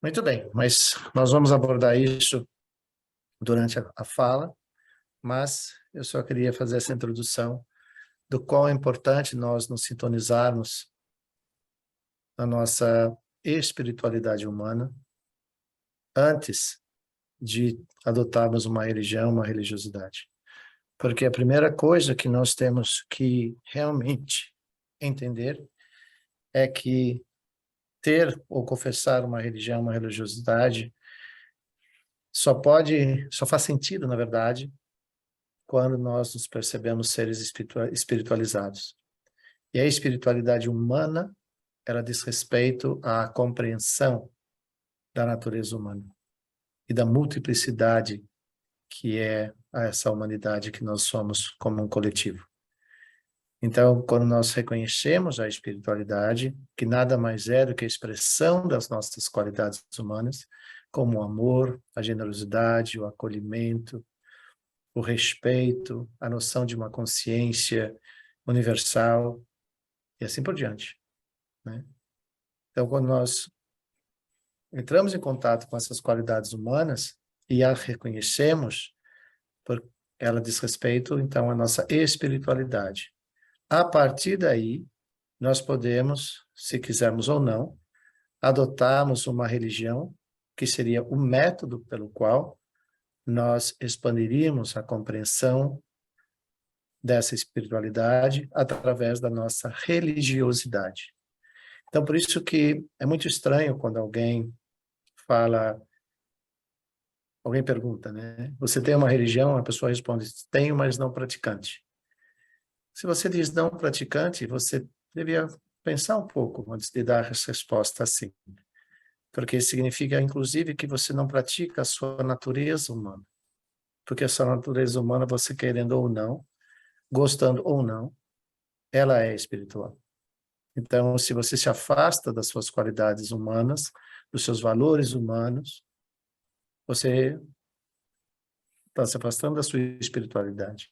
Muito bem, mas nós vamos abordar isso durante a fala, mas eu só queria fazer essa introdução do quão é importante nós nos sintonizarmos na nossa espiritualidade humana antes de adotarmos uma religião, uma religiosidade. Porque a primeira coisa que nós temos que realmente entender é que ter ou confessar uma religião, uma religiosidade, só faz sentido, na verdade, quando nós nos percebemos seres espiritualizados. E a espiritualidade humana, ela diz respeito à compreensão da natureza humana e da multiplicidade que é essa humanidade que nós somos como um coletivo. Então, quando nós reconhecemos a espiritualidade, que nada mais é do que a expressão das nossas qualidades humanas, como o amor, a generosidade, o acolhimento, o respeito, a noção de uma consciência universal e assim por diante, né? Então, quando nós entramos em contato com essas qualidades humanas e as reconhecemos, ela diz respeito, então, à nossa espiritualidade. A partir daí, nós podemos, se quisermos ou não, adotarmos uma religião, que seria o método pelo qual nós expandiríamos a compreensão dessa espiritualidade através da nossa religiosidade. Então, por isso que é muito estranho quando alguém pergunta, né? Você tem uma religião? A pessoa responde, tenho, mas não praticante. Se você diz não praticante, você devia pensar um pouco antes de dar essa resposta assim. Porque significa, inclusive, que você não pratica a sua natureza humana. Porque a sua natureza humana, você querendo ou não, gostando ou não, ela é espiritual. Então, se você se afasta das suas qualidades humanas, dos seus valores humanos, você está se afastando da sua espiritualidade.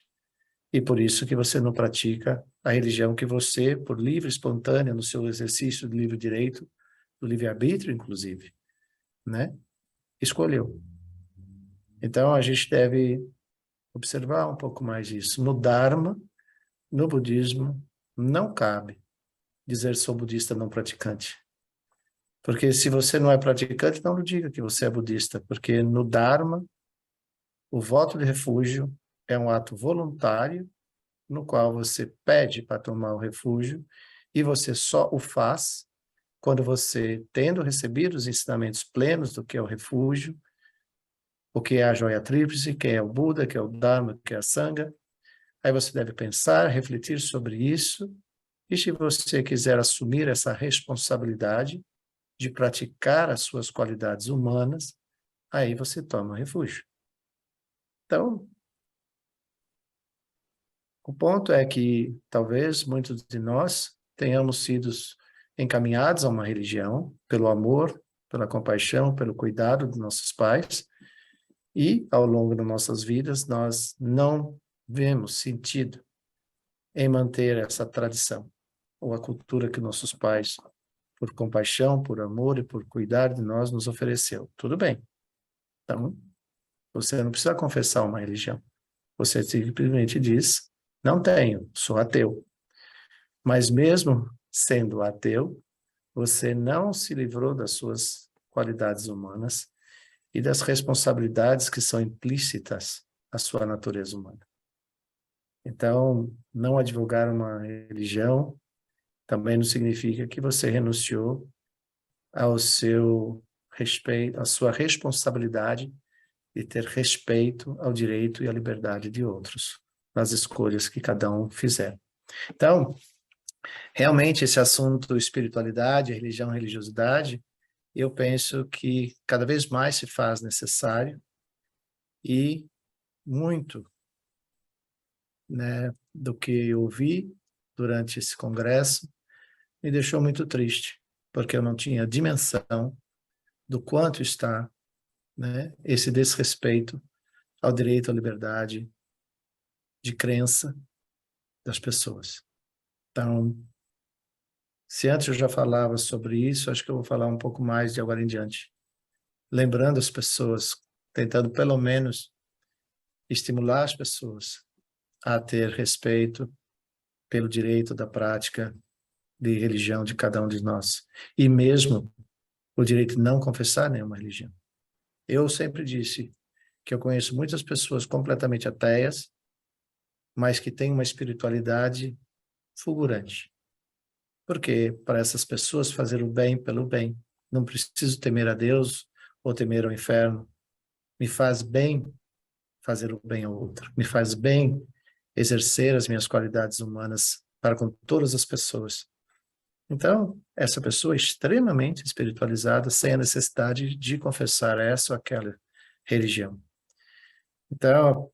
E por isso que você não pratica a religião que você, por livre, espontânea, no seu exercício do livre direito, do livre-arbítrio, inclusive, né, escolheu. Então, a gente deve observar um pouco mais isso. No Dharma, no budismo, não cabe dizer sou budista não praticante. Porque se você não é praticante, não diga que você é budista, porque no Dharma, o voto de refúgio é um ato voluntário, no qual você pede para tomar o refúgio, e você só o faz quando você, tendo recebido os ensinamentos plenos do que é o refúgio, o que é a joia tríplice, que é o Buda, que é o Dharma, que é a Sangha, aí você deve pensar, refletir sobre isso, e se você quiser assumir essa responsabilidade de praticar as suas qualidades humanas, aí você toma refúgio. Então, o ponto é que talvez muitos de nós tenhamos sido encaminhados a uma religião pelo amor, pela compaixão, pelo cuidado dos nossos pais, e ao longo das nossas vidas nós não vemos sentido em manter essa tradição, ou a cultura que nossos pais, por compaixão, por amor e por cuidar de nós, nos ofereceu. Tudo bem. Então, você não precisa confessar uma religião. Você simplesmente diz, não tenho, sou ateu. Mas mesmo sendo ateu, você não se livrou das suas qualidades humanas e das responsabilidades que são implícitas à sua natureza humana. Então, não advogar uma religião também não significa que você renunciou ao seu respeito, à sua responsabilidade de ter respeito ao direito e à liberdade de outros, nas escolhas que cada um fizer. Então, realmente esse assunto espiritualidade, religião, religiosidade, eu penso que cada vez mais se faz necessário e muito, né, do que eu vi durante esse congresso me deixou muito triste, porque eu não tinha dimensão do quanto está, né, esse desrespeito ao direito à liberdade de crença das pessoas. Então, se antes eu já falava sobre isso, acho que eu vou falar um pouco mais de agora em diante. lembrando as pessoas, tentando pelo menos estimular as pessoas a ter respeito pelo direito da prática de religião de cada um de nós. E mesmo o direito de não confessar nenhuma religião. Eu sempre disse que eu conheço muitas pessoas completamente ateias, mas que têm uma espiritualidade fulgurante. Porque para essas pessoas fazer o bem pelo bem, não preciso temer a Deus ou temer ao inferno. Me faz bem fazer o bem ao outro. Me faz bem exercer as minhas qualidades humanas para com todas as pessoas. Então, essa pessoa é extremamente espiritualizada, sem a necessidade de confessar essa ou aquela religião. Então,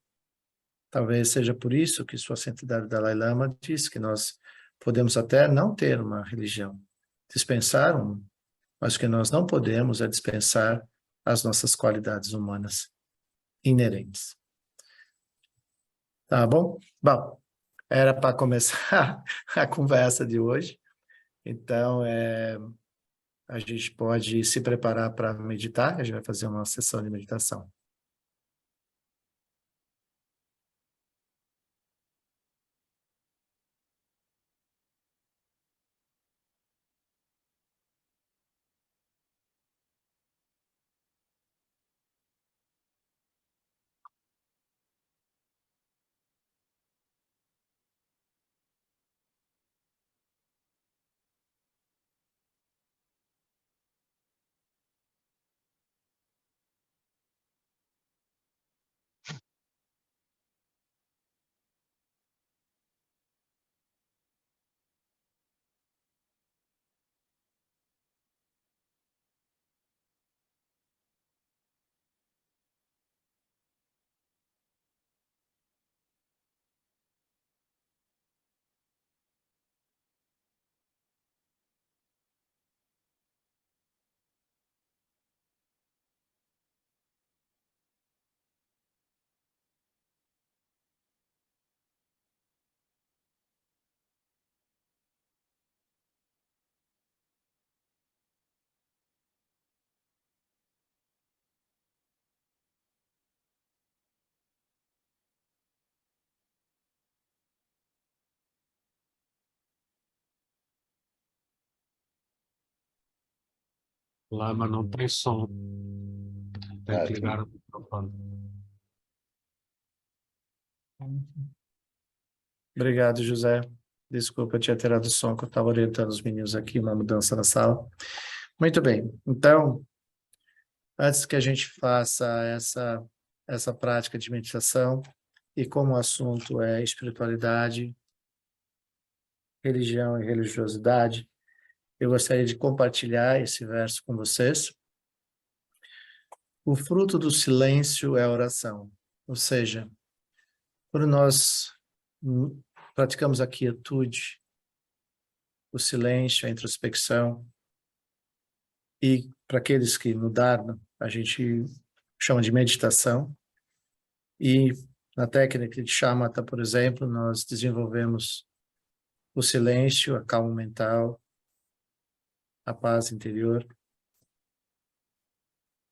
talvez seja por isso que Sua Santidade Dalai Lama diz que nós podemos até não ter uma religião, dispensar uma, mas o que nós não podemos é dispensar as nossas qualidades humanas inerentes. Tá bom? Bom, era para começar a conversa de hoje. Então, a gente pode se preparar para meditar. A gente vai fazer uma sessão de meditação. Lama não tem som. Tem que ligar o microfone. Obrigado, José. Desculpa, eu tinha tirado o som, que eu estava orientando os meninos aqui, uma mudança na sala. Muito bem. Então, antes que a gente faça essa prática de meditação, e como o assunto é espiritualidade, religião e religiosidade, eu gostaria de compartilhar esse verso com vocês. O fruto do silêncio é a oração. Ou seja, quando nós praticamos a quietude, o silêncio, a introspecção, e para aqueles que no Dharma a gente chama de meditação, e na técnica de Shamatha, por exemplo, nós desenvolvemos o silêncio, a calma mental, a paz interior.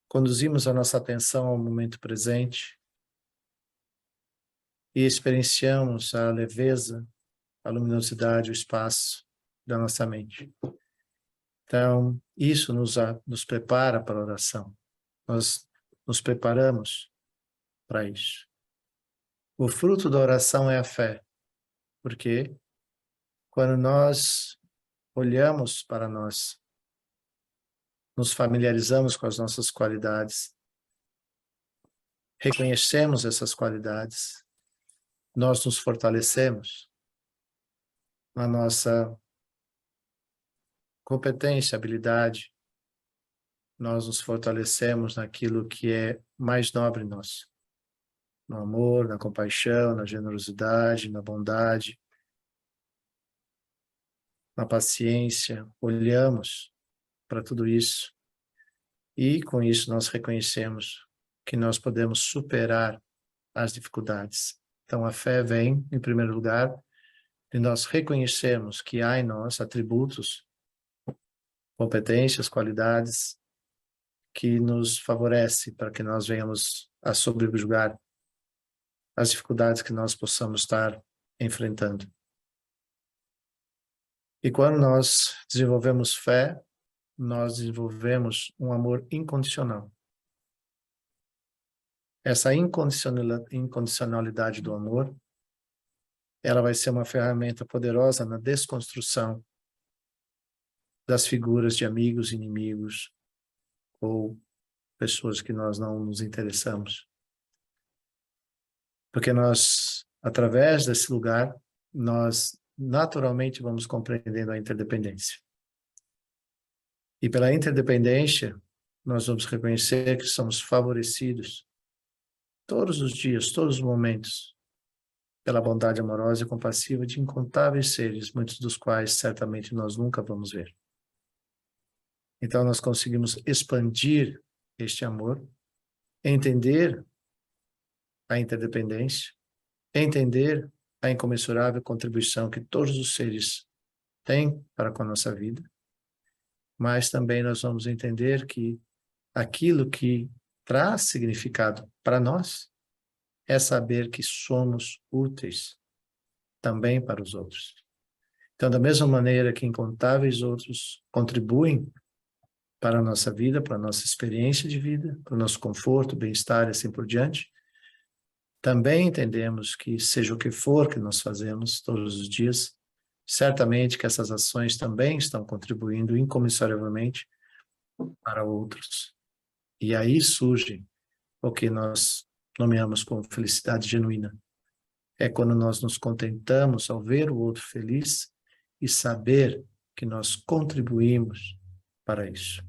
Conduzimos a nossa atenção ao momento presente e experienciamos a leveza, a luminosidade, o espaço da nossa mente. Então, isso nos prepara para a oração. Nós nos preparamos para isso. O fruto da oração é a fé, porque quando nós olhamos para nós, nos familiarizamos com as nossas qualidades, reconhecemos essas qualidades, nós nos fortalecemos na nossa competência, habilidade, nós nos fortalecemos naquilo que é mais nobre em nós, no amor, na compaixão, na generosidade, na bondade, na paciência, olhamos para tudo isso e com isso nós reconhecemos que nós podemos superar as dificuldades. Então a fé vem, em primeiro lugar, de nós reconhecermos que há em nós atributos, competências, qualidades que nos favorece para que nós venhamos a sobrejugar as dificuldades que nós possamos estar enfrentando. E quando nós desenvolvemos fé, nós desenvolvemos um amor incondicional. Essa incondicionalidade do amor, ela vai ser uma ferramenta poderosa na desconstrução das figuras de amigos, inimigos ou pessoas que nós não nos interessamos. Porque nós, através desse lugar, nós naturalmente vamos compreendendo a interdependência. E pela interdependência, nós vamos reconhecer que somos favorecidos todos os dias, todos os momentos, pela bondade amorosa e compassiva de incontáveis seres, muitos dos quais certamente nós nunca vamos ver. Então nós conseguimos expandir este amor, entender a interdependência, entender a incomensurável contribuição que todos os seres têm para com a nossa vida, mas também nós vamos entender que aquilo que traz significado para nós é saber que somos úteis também para os outros. Então, da mesma maneira que incontáveis outros contribuem para a nossa vida, para a nossa experiência de vida, para o nosso conforto, bem-estar e assim por diante, também entendemos que, seja o que for que nós fazemos todos os dias, certamente que essas ações também estão contribuindo incomensuravelmente para outros. E aí surge o que nós nomeamos como felicidade genuína. É quando nós nos contentamos ao ver o outro feliz e saber que nós contribuímos para isso.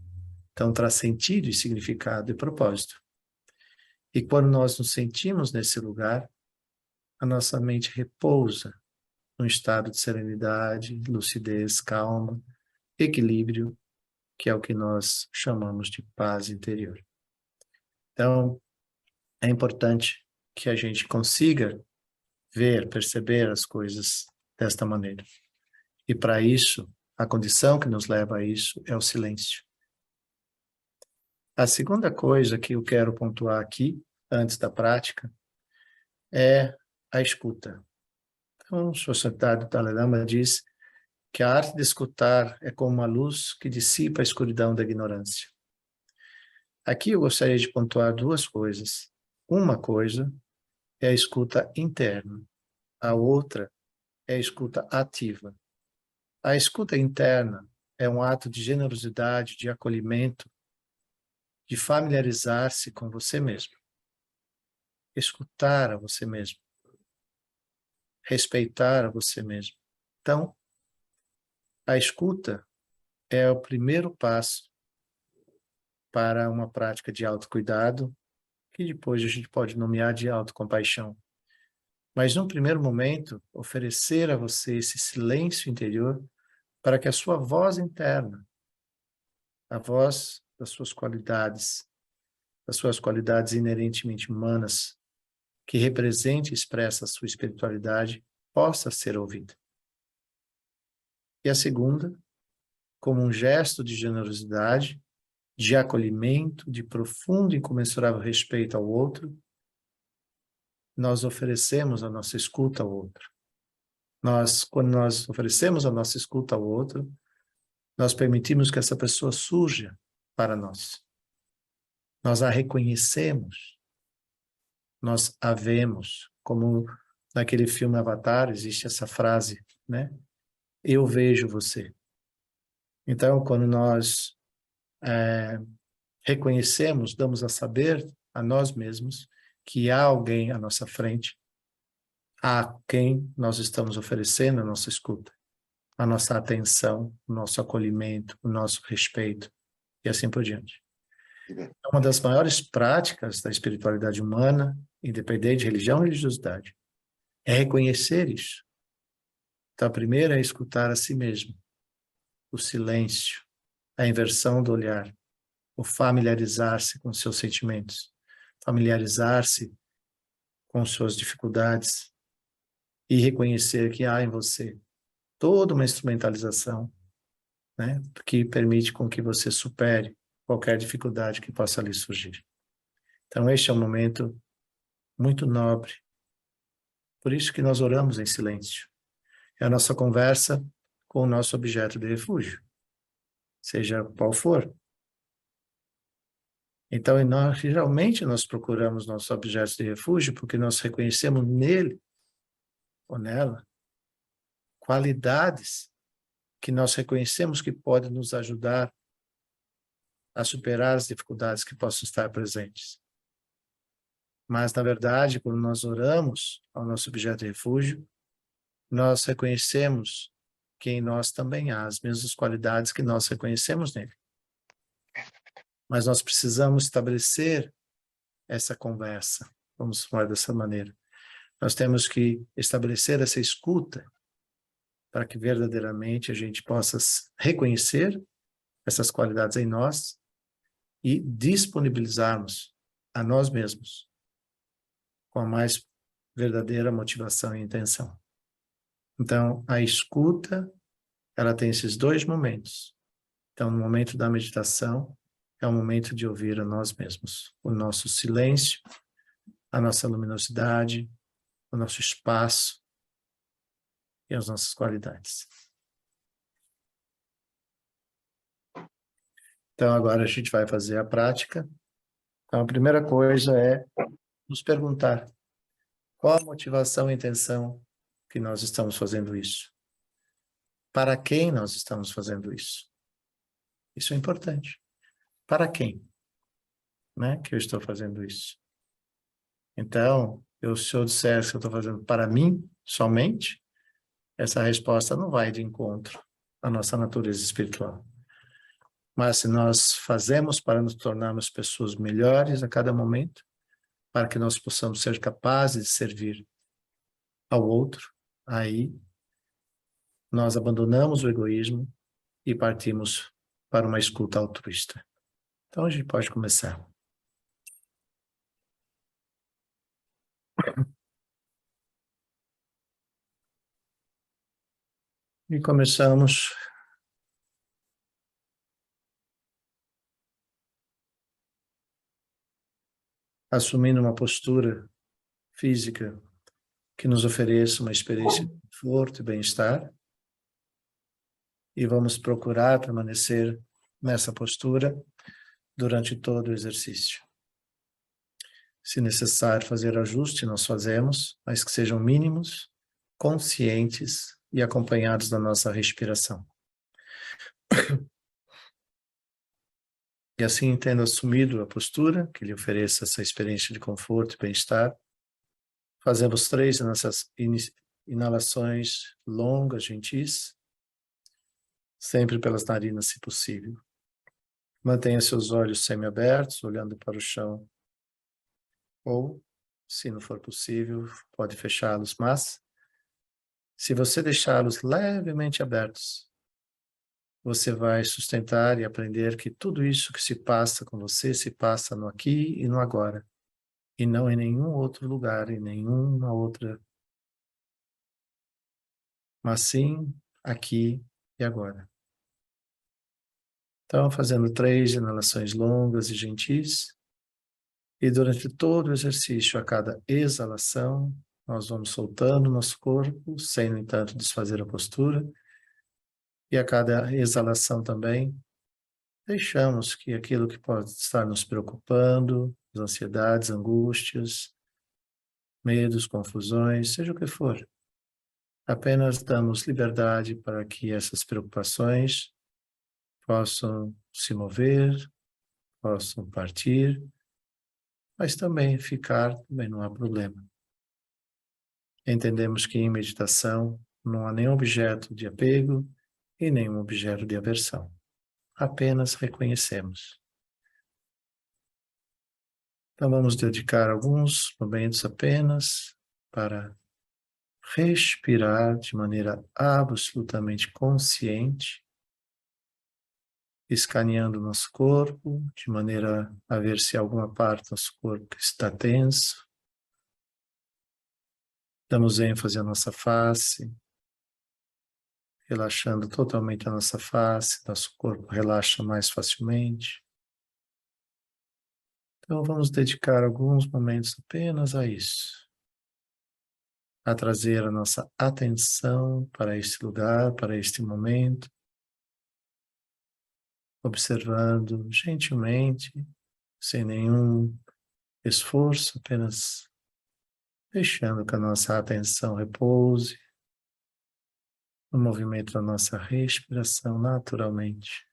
Então, traz sentido e significado e propósito. E quando nós nos sentimos nesse lugar, a nossa mente repousa num estado de serenidade, lucidez, calma, equilíbrio, que é o que nós chamamos de paz interior. Então, é importante que a gente consiga ver, perceber as coisas desta maneira. E para isso, a condição que nos leva a isso é o silêncio. A segunda coisa que eu quero pontuar aqui, antes da prática, é a escuta. Então, o Sociedade do Dalai Lama diz que a arte de escutar é como uma luz que dissipa a escuridão da ignorância. Aqui eu gostaria de pontuar duas coisas. Uma coisa é a escuta interna, a outra é a escuta ativa. A escuta interna é um ato de generosidade, de acolhimento, de familiarizar-se com você mesmo. Escutar a você mesmo. Respeitar a você mesmo. Então, a escuta é o primeiro passo para uma prática de autocuidado, que depois a gente pode nomear de autocompaixão. Mas, num primeiro momento, oferecer a você esse silêncio interior para que a sua voz interna, a voz das suas qualidades inerentemente humanas, que represente e expressa a sua espiritualidade, possa ser ouvida. E a segunda, como um gesto de generosidade, de acolhimento, de profundo e incomensurável respeito ao outro, nós oferecemos a nossa escuta ao outro. Quando nós oferecemos a nossa escuta ao outro, nós permitimos que essa pessoa surja para nós. Nós a reconhecemos, nós a vemos, como naquele filme Avatar existe essa frase, né? Eu vejo você. Então, quando nós reconhecemos, damos a saber a nós mesmos que há alguém à nossa frente, a quem nós estamos oferecendo a nossa escuta, a nossa atenção, o nosso acolhimento, o nosso respeito e assim por diante. Uma das maiores práticas da espiritualidade humana, independente de religião e religiosidade, é reconhecer isso. Então, a primeira é escutar a si mesmo, o silêncio, a inversão do olhar, o familiarizar-se com seus sentimentos, familiarizar-se com suas dificuldades e reconhecer que há em você toda uma instrumentalização, né, que permite com que você supere qualquer dificuldade que possa ali surgir. Então, este é um momento muito nobre. Por isso que nós oramos em silêncio. É a nossa conversa com o nosso objeto de refúgio, seja qual for. Então, geralmente nós procuramos nossos objetos de refúgio porque nós reconhecemos nele ou nela qualidades que nós reconhecemos que podem nos ajudar a superar as dificuldades que possam estar presentes. Mas, na verdade, quando nós oramos ao nosso objeto de refúgio, nós reconhecemos que em nós também há as mesmas qualidades que nós reconhecemos nele. Mas nós precisamos estabelecer essa conversa, vamos falar dessa maneira. Nós temos que estabelecer essa escuta para que verdadeiramente a gente possa reconhecer essas qualidades em nós e disponibilizarmos a nós mesmos com a mais verdadeira motivação e intenção. Então, a escuta, ela tem esses dois momentos. Então, no momento da meditação, é o momento de ouvir a nós mesmos, o nosso silêncio, a nossa luminosidade, o nosso espaço e as nossas qualidades. Então, agora a gente vai fazer a prática. Então, a primeira coisa é nos perguntar qual a motivação e intenção que nós estamos fazendo isso. Para quem nós estamos fazendo isso? Isso é importante. Para quem, né, que eu estou fazendo isso? Então, se eu disser que eu estou fazendo para mim somente, essa resposta não vai de encontro à nossa natureza espiritual. Mas se nós fazemos para nos tornarmos pessoas melhores a cada momento, para que nós possamos ser capazes de servir ao outro, aí nós abandonamos o egoísmo e partimos para uma escuta altruísta. Então a gente pode começar. E começamos assumindo uma postura física que nos ofereça uma experiência de conforto e bem-estar. E vamos procurar permanecer nessa postura durante todo o exercício. Se necessário fazer ajuste, nós fazemos, mas que sejam mínimos, conscientes e acompanhados da nossa respiração. E assim, tendo assumido a postura, que lhe ofereça essa experiência de conforto e bem-estar, fazemos 3 nessas inalações longas, gentis, sempre pelas narinas, se possível. Mantenha seus olhos semiabertos, olhando para o chão. Ou, se não for possível, pode fechá-los, mas se você deixá-los levemente abertos, você vai sustentar e aprender que tudo isso que se passa com você se passa no aqui e no agora, e não em nenhum outro lugar, em nenhuma outra, mas sim aqui e agora. Então, fazendo 3 inalações longas e gentis, e durante todo o exercício, a cada exalação, nós vamos soltando o nosso corpo, sem, no entanto, desfazer a postura. E a cada exalação também, deixamos que aquilo que pode estar nos preocupando, as ansiedades, angústias, medos, confusões, seja o que for, apenas damos liberdade para que essas preocupações possam se mover, possam partir, mas também ficar, também não há problema. Entendemos que em meditação não há nenhum objeto de apego e nenhum objeto de aversão. Apenas reconhecemos. Então vamos dedicar alguns momentos apenas para respirar de maneira absolutamente consciente, escaneando o nosso corpo, de maneira a ver se alguma parte do nosso corpo está tenso. Damos ênfase à nossa face, relaxando totalmente a nossa face, nosso corpo relaxa mais facilmente. Então, vamos dedicar alguns momentos apenas a isso, a trazer a nossa atenção para este lugar, para este momento, observando gentilmente, sem nenhum esforço, apenas deixando que a nossa atenção repouse no movimento da nossa respiração naturalmente.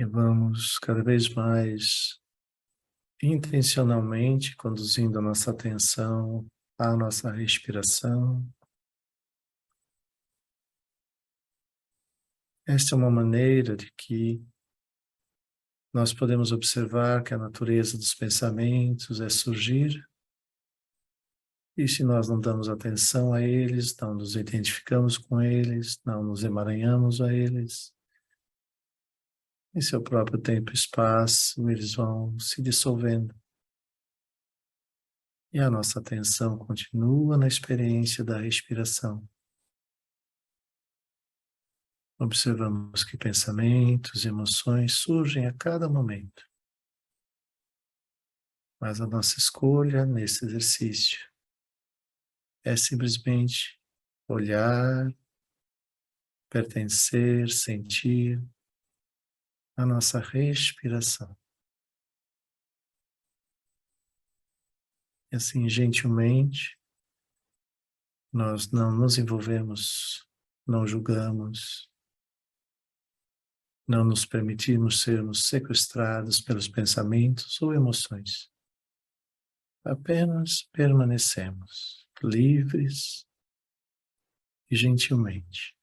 E vamos cada vez mais intencionalmente conduzindo a nossa atenção à nossa respiração. Esta é uma maneira de que nós podemos observar que a natureza dos pensamentos é surgir, e se nós não damos atenção a eles, não nos identificamos com eles, não nos emaranhamos a eles, em seu próprio tempo e espaço, eles vão se dissolvendo. E a nossa atenção continua na experiência da respiração. Observamos que pensamentos e emoções surgem a cada momento. Mas a nossa escolha nesse exercício é simplesmente olhar, pertencer, sentir a nossa respiração. E assim, gentilmente, nós não nos envolvemos, não julgamos, não nos permitimos sermos sequestrados pelos pensamentos ou emoções. Apenas permanecemos livres e gentilmente.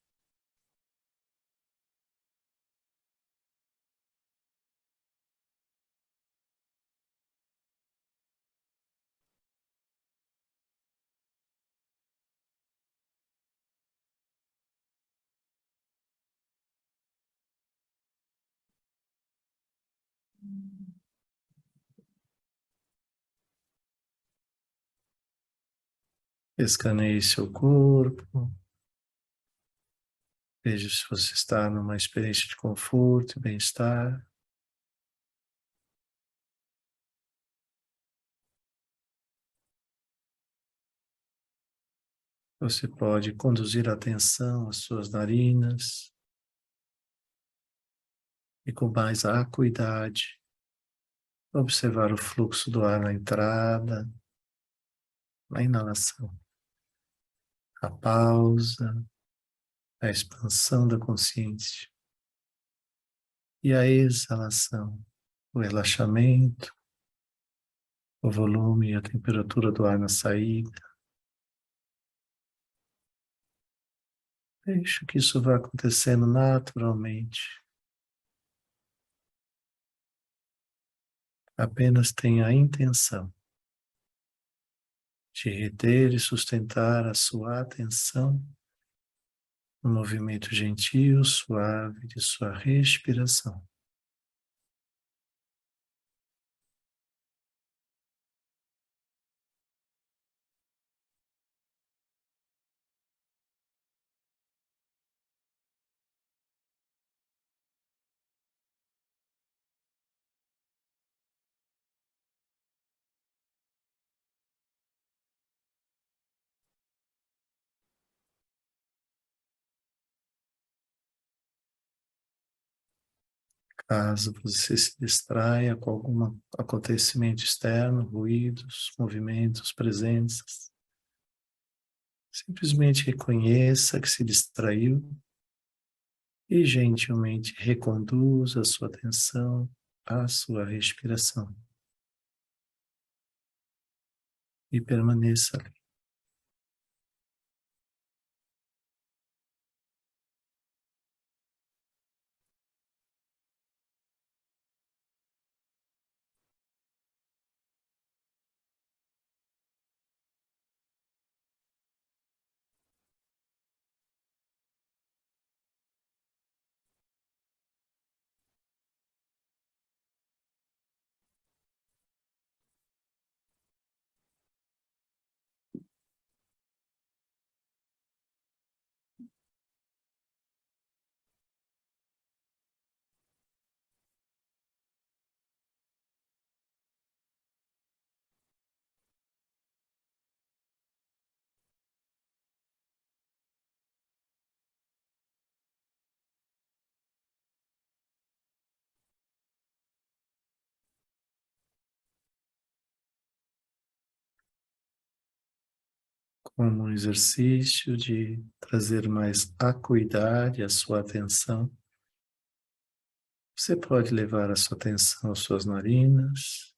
Escaneie seu corpo, veja se você está numa experiência de conforto e bem-estar. Você pode conduzir a atenção às suas narinas e com mais acuidade observar o fluxo do ar na entrada, na inalação, a pausa, a expansão da consciência e a exalação, o relaxamento, o volume e a temperatura do ar na saída. Deixe que isso vá acontecendo naturalmente. Apenas tenha a intenção de reter e sustentar a sua atenção no movimento gentil, suave de sua respiração. Caso você se distraia com algum acontecimento externo, ruídos, movimentos, presenças, simplesmente reconheça que se distraiu e gentilmente reconduza a sua atenção à sua respiração e permaneça ali. como um exercício de trazer mais acuidade à sua atenção. Você pode levar a sua atenção às suas narinas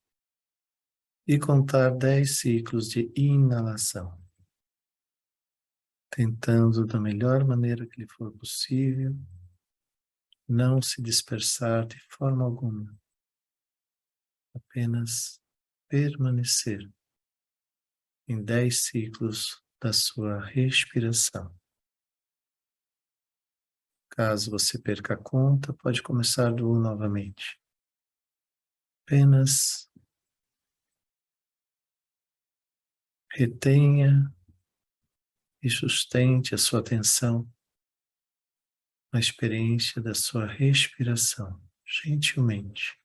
e contar 10 ciclos de inalação, tentando da melhor maneira que lhe for possível, não se dispersar de forma alguma, apenas permanecer em 10 ciclos da sua respiração. Caso você perca a conta, pode começar do 1 novamente. Apenas retenha e sustente a sua atenção na experiência da sua respiração, gentilmente.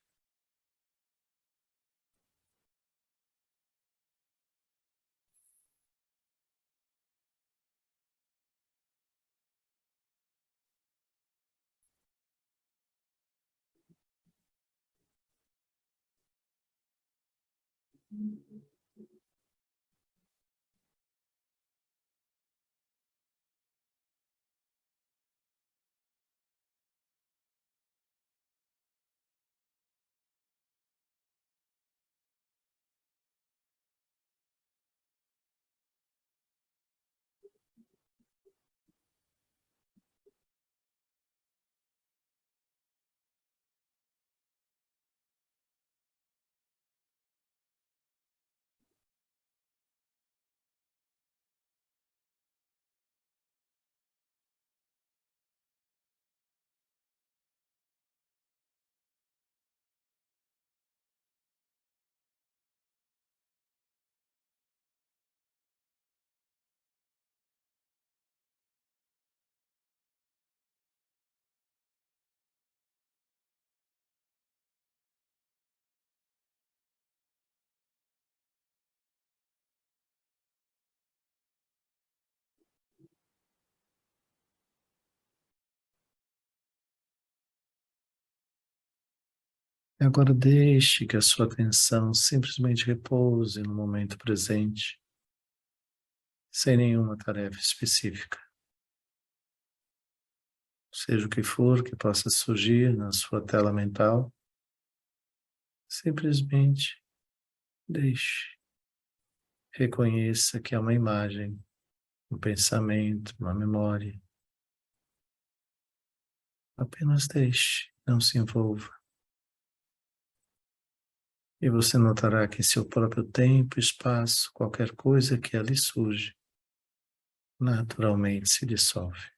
E agora deixe que a sua atenção simplesmente repouse no momento presente, sem nenhuma tarefa específica. Seja o que for que possa surgir na sua tela mental, simplesmente deixe. Reconheça que é uma imagem, um pensamento, uma memória. Apenas deixe, não se envolva. E você notará que em seu próprio tempo, espaço, qualquer coisa que ali surge, naturalmente se dissolve.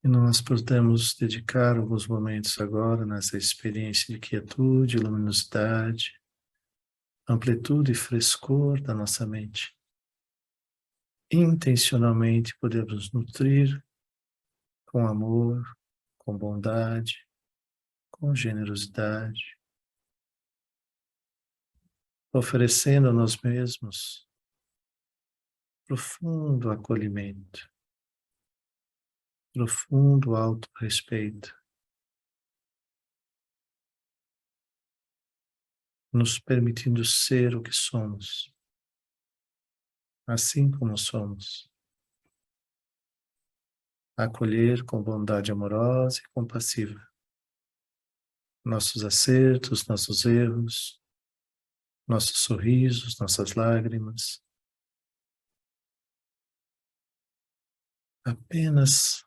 E nós podemos dedicar alguns momentos agora nessa experiência de quietude, luminosidade, amplitude e frescor da nossa mente. Intencionalmente podemos nutrir com amor, com bondade, com generosidade, oferecendo a nós mesmos profundo acolhimento, profundo autorrespeito, nos permitindo ser o que somos, assim como somos, acolher com bondade amorosa e compassiva nossos acertos, nossos erros, nossos sorrisos, nossas lágrimas. Apenas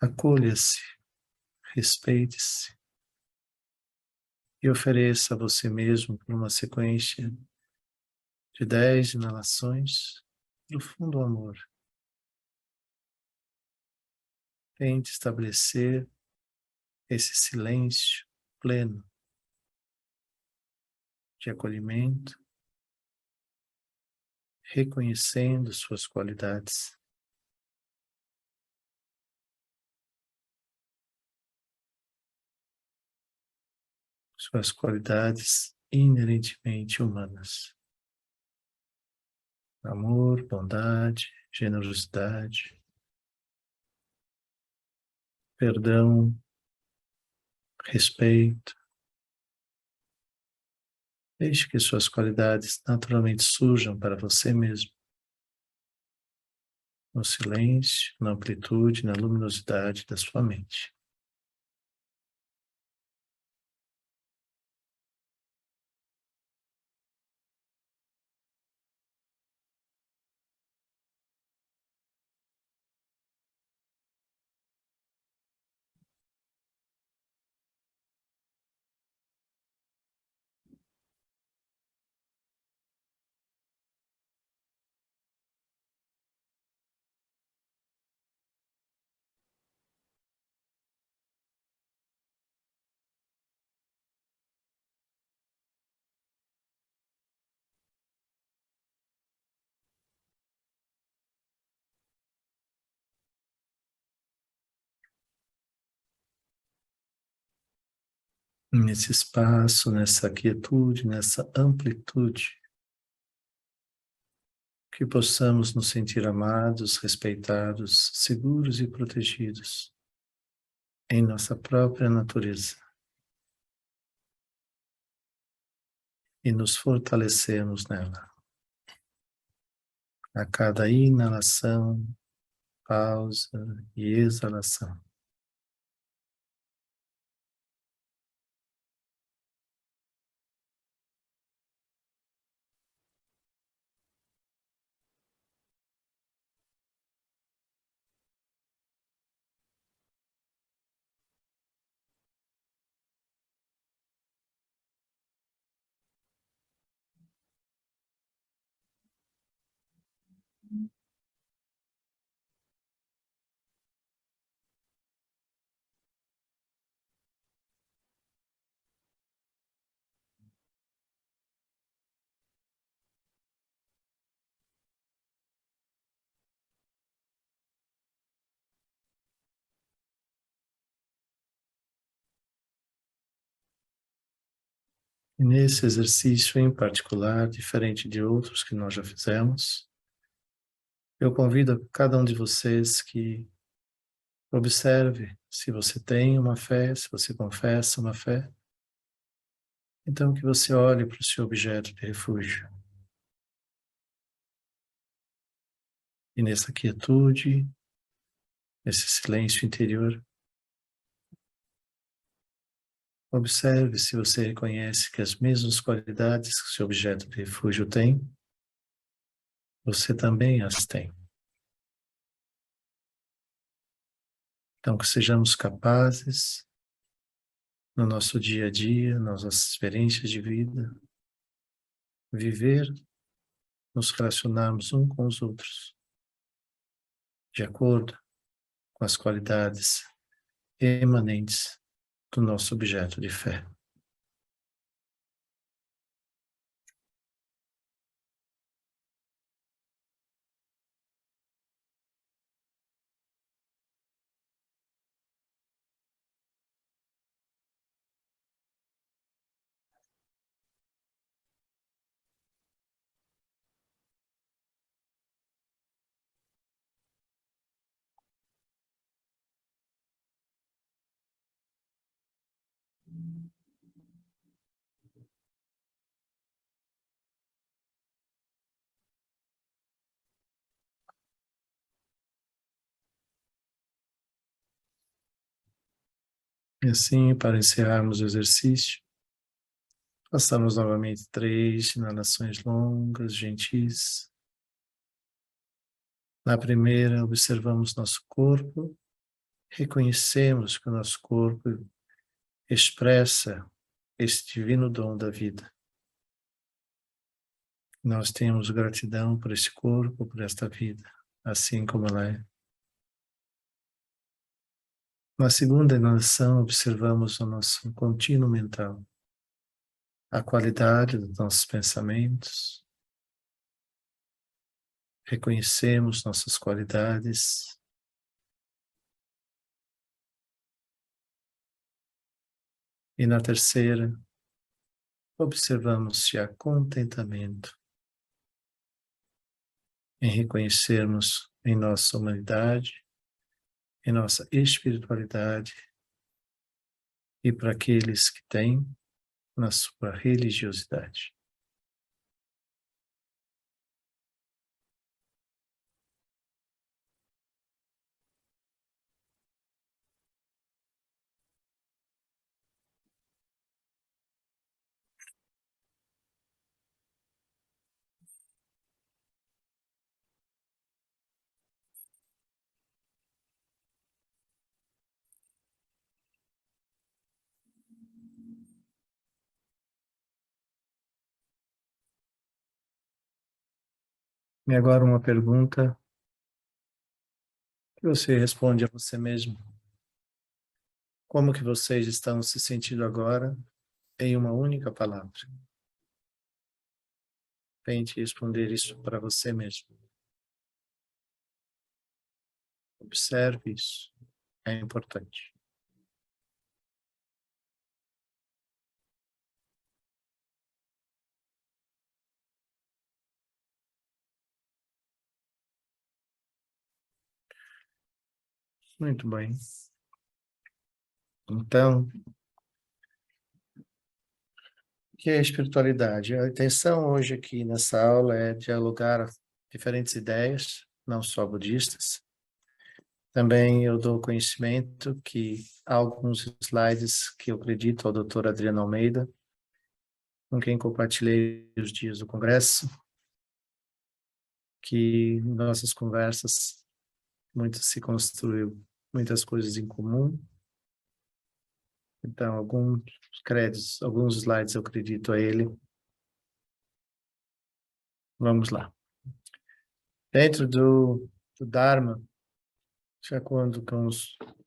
acolha-se, respeite-se e ofereça a você mesmo por uma sequência de 10 inalações profundo amor. Tente estabelecer esse silêncio pleno de acolhimento reconhecendo suas qualidades. Suas qualidades inerentemente humanas. Amor, bondade, generosidade, perdão, respeito. Deixe que suas qualidades naturalmente surjam para você mesmo, no silêncio, na amplitude, na luminosidade da sua mente. Nesse espaço, nessa quietude, nessa amplitude, que possamos nos sentir amados, respeitados, seguros e protegidos em nossa própria natureza e nos fortalecemos nela. A cada inalação, pausa e exalação. E nesse exercício em particular, diferente de outros que nós já fizemos, eu convido a cada um de vocês que observe se você tem uma fé, se você confessa uma fé. Então que você olhe para o seu objeto de refúgio. E nessa quietude, nesse silêncio interior, observe se você reconhece que as mesmas qualidades que o seu objeto de refúgio tem, você também as tem. Então que sejamos capazes, no nosso dia a dia, nas nossas experiências de vida, viver, nos relacionarmos uns com os outros, de acordo com as qualidades emanentes do nosso objeto de fé. E assim, para encerrarmos o exercício, façamos novamente 3 inalações longas, gentis. Na primeira, observamos nosso corpo, reconhecemos que o nosso corpo expressa esse divino dom da vida. Nós temos gratidão por esse corpo, por esta vida, assim como ela é. Na segunda inalação, observamos o nosso contínuo mental, a qualidade dos nossos pensamentos, reconhecemos nossas qualidades. E na terceira, observamos se há contentamento em reconhecermos em nossa humanidade, em nossa espiritualidade e para aqueles que têm na sua religiosidade. E agora uma pergunta que você responde a você mesmo. Como que vocês estão se sentindo agora em uma única palavra? Tente responder isso para você mesmo. Observe isso. É importante. Muito bem. Então, o que é a espiritualidade? A intenção hoje aqui nessa aula é dialogar diferentes ideias, não só budistas. Também eu dou conhecimento que há alguns slides que eu acredito ao Dr. Adriano Almeida, com quem compartilhei os dias do Congresso, que em nossas conversas muito se construiu muitas coisas em comum. Então, alguns créditos, alguns slides eu acredito a ele. Vamos lá. Dentro do Dharma, de acordo com o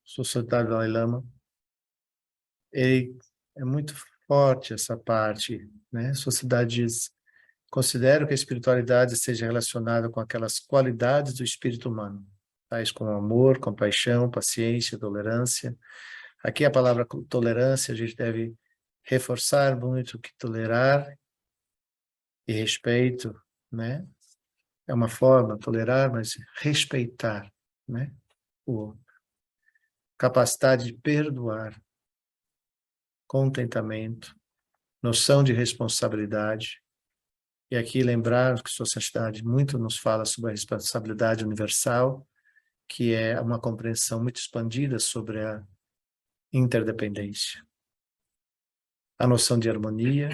Societário Dalai Lama, ele é muito forte essa parte, né? A sociedade diz: considero que a espiritualidade seja relacionada com aquelas qualidades do espírito humano, tais como amor, compaixão, paciência, tolerância. Aqui a palavra tolerância, a gente deve reforçar muito que tolerar e respeito, né? É uma forma, tolerar, mas respeitar, né? O outro. Capacidade de perdoar, contentamento, noção de responsabilidade. E aqui lembrar que sociedade muito nos fala sobre a responsabilidade universal, que é uma compreensão muito expandida sobre a interdependência. A noção de harmonia,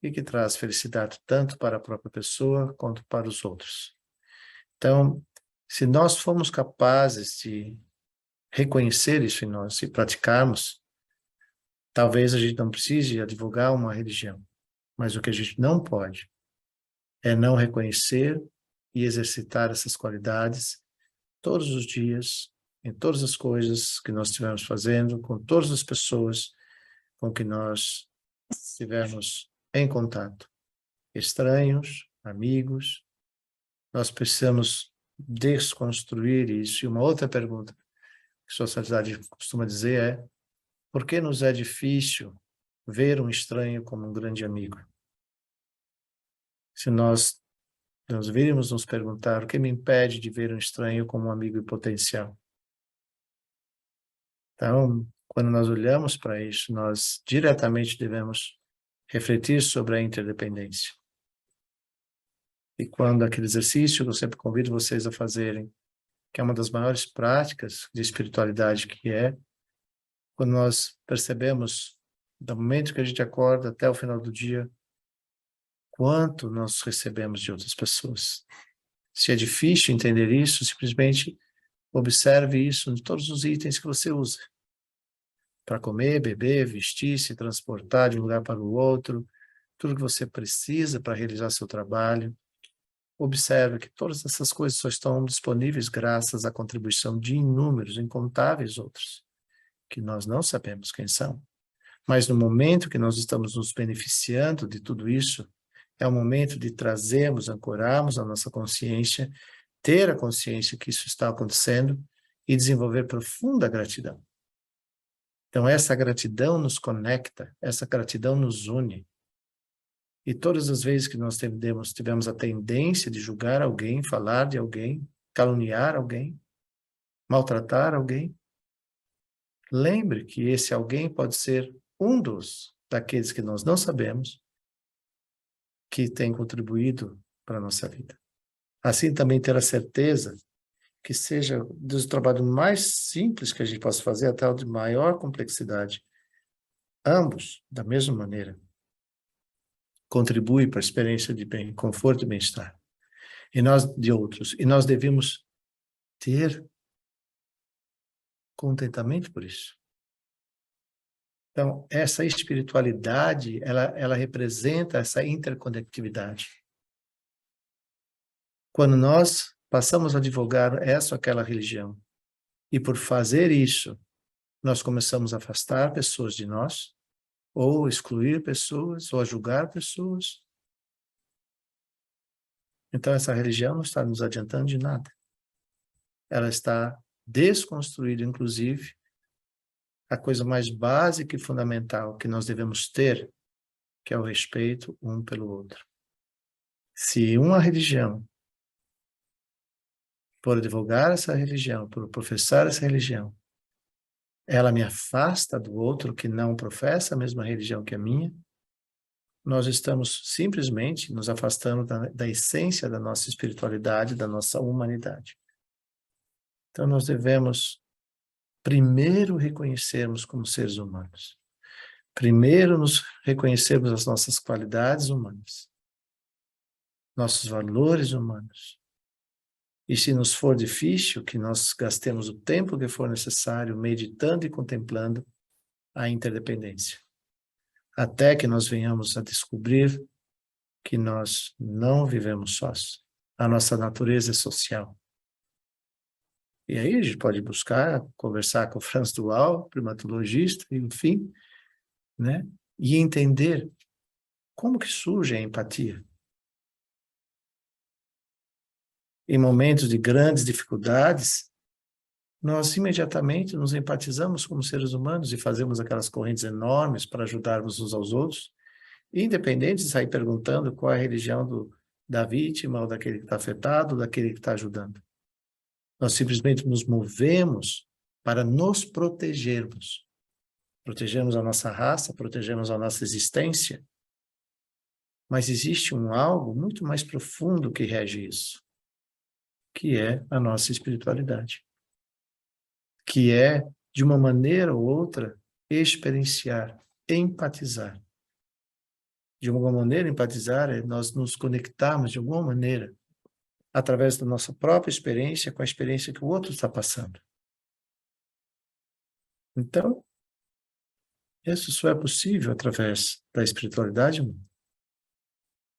e que traz felicidade tanto para a própria pessoa quanto para os outros. Então, se nós formos capazes de reconhecer isso em nós e praticarmos, talvez a gente não precise advogar uma religião, mas o que a gente não pode é não reconhecer e exercitar essas qualidades todos os dias, em todas as coisas que nós estivermos fazendo, com todas as pessoas com que nós estivermos em contato. Estranhos, amigos, nós precisamos desconstruir isso. E uma outra pergunta que a sociedade costuma dizer é: por que nos é difícil ver um estranho como um grande amigo? Se nós viríamos nos perguntar o que me impede de ver um estranho como um amigo em potencial. Então, quando nós olhamos para isso, nós diretamente devemos refletir sobre a interdependência. E quando aquele exercício que eu sempre convido vocês a fazerem, que é uma das maiores práticas de espiritualidade que é, quando nós percebemos, do momento que a gente acorda até o final do dia, quanto nós recebemos de outras pessoas. Se é difícil entender isso, simplesmente observe isso em todos os itens que você usa. Para comer, beber, vestir, se transportar de um lugar para o outro, tudo que você precisa para realizar seu trabalho. Observe que todas essas coisas só estão disponíveis graças à contribuição de inúmeros, incontáveis outros, que nós não sabemos quem são. Mas no momento que nós estamos nos beneficiando de tudo isso, É o momento de trazermos, ancorarmos a nossa consciência, ter a consciência que isso está acontecendo e desenvolver profunda gratidão. Então, essa gratidão nos conecta, essa gratidão nos une. E todas as vezes que nós tivemos a tendência de julgar alguém, falar de alguém, caluniar alguém, maltratar alguém, lembre que esse alguém pode ser um daqueles que nós não sabemos que tem contribuído para a nossa vida. Assim também ter a certeza que seja dos trabalhos mais simples que a gente possa fazer até o de maior complexidade, ambos, da mesma maneira, contribuem para a experiência de bem, conforto e bem-estar. E nós, de outros. E nós devemos ter contentamento por isso. Então, essa espiritualidade, ela representa essa interconectividade. Quando nós passamos a divulgar essa ou aquela religião, e por fazer isso, nós começamos a afastar pessoas de nós, ou excluir pessoas, ou a julgar pessoas. Então, essa religião não está nos adiantando de nada. Ela está desconstruindo, inclusive, a coisa mais básica e fundamental que nós devemos ter, que é o respeito um pelo outro. Se uma religião, por divulgar essa religião, por professar essa religião, ela me afasta do outro que não professa a mesma religião que a minha, nós estamos simplesmente nos afastando da essência da nossa espiritualidade, da nossa humanidade. Então, nós devemos primeiro reconhecermos como seres humanos. Primeiro nos reconhecermos as nossas qualidades humanas, nossos valores humanos. E se nos for difícil, que nós gastemos o tempo que for necessário meditando e contemplando a interdependência. Até que nós venhamos a descobrir que nós não vivemos sós. A nossa natureza é social. E aí a gente pode buscar, conversar com o Franz Dual, primatologista, enfim, né? E entender como que surge a empatia. Em momentos de grandes dificuldades, nós imediatamente nos empatizamos como seres humanos e fazemos aquelas correntes enormes para ajudarmos uns aos outros, independente de sair perguntando qual é a religião da vítima, ou daquele que está afetado, ou daquele que está ajudando. Nós simplesmente nos movemos para nos protegermos. Protegemos a nossa raça, protegemos a nossa existência, mas existe algo muito mais profundo que rege isso, que é a nossa espiritualidade, que é, de uma maneira ou outra, experienciar, empatizar. De alguma maneira, empatizar é nós nos conectarmos de alguma maneira, através da nossa própria experiência, com a experiência que o outro está passando. Então, isso só é possível através da espiritualidade humana.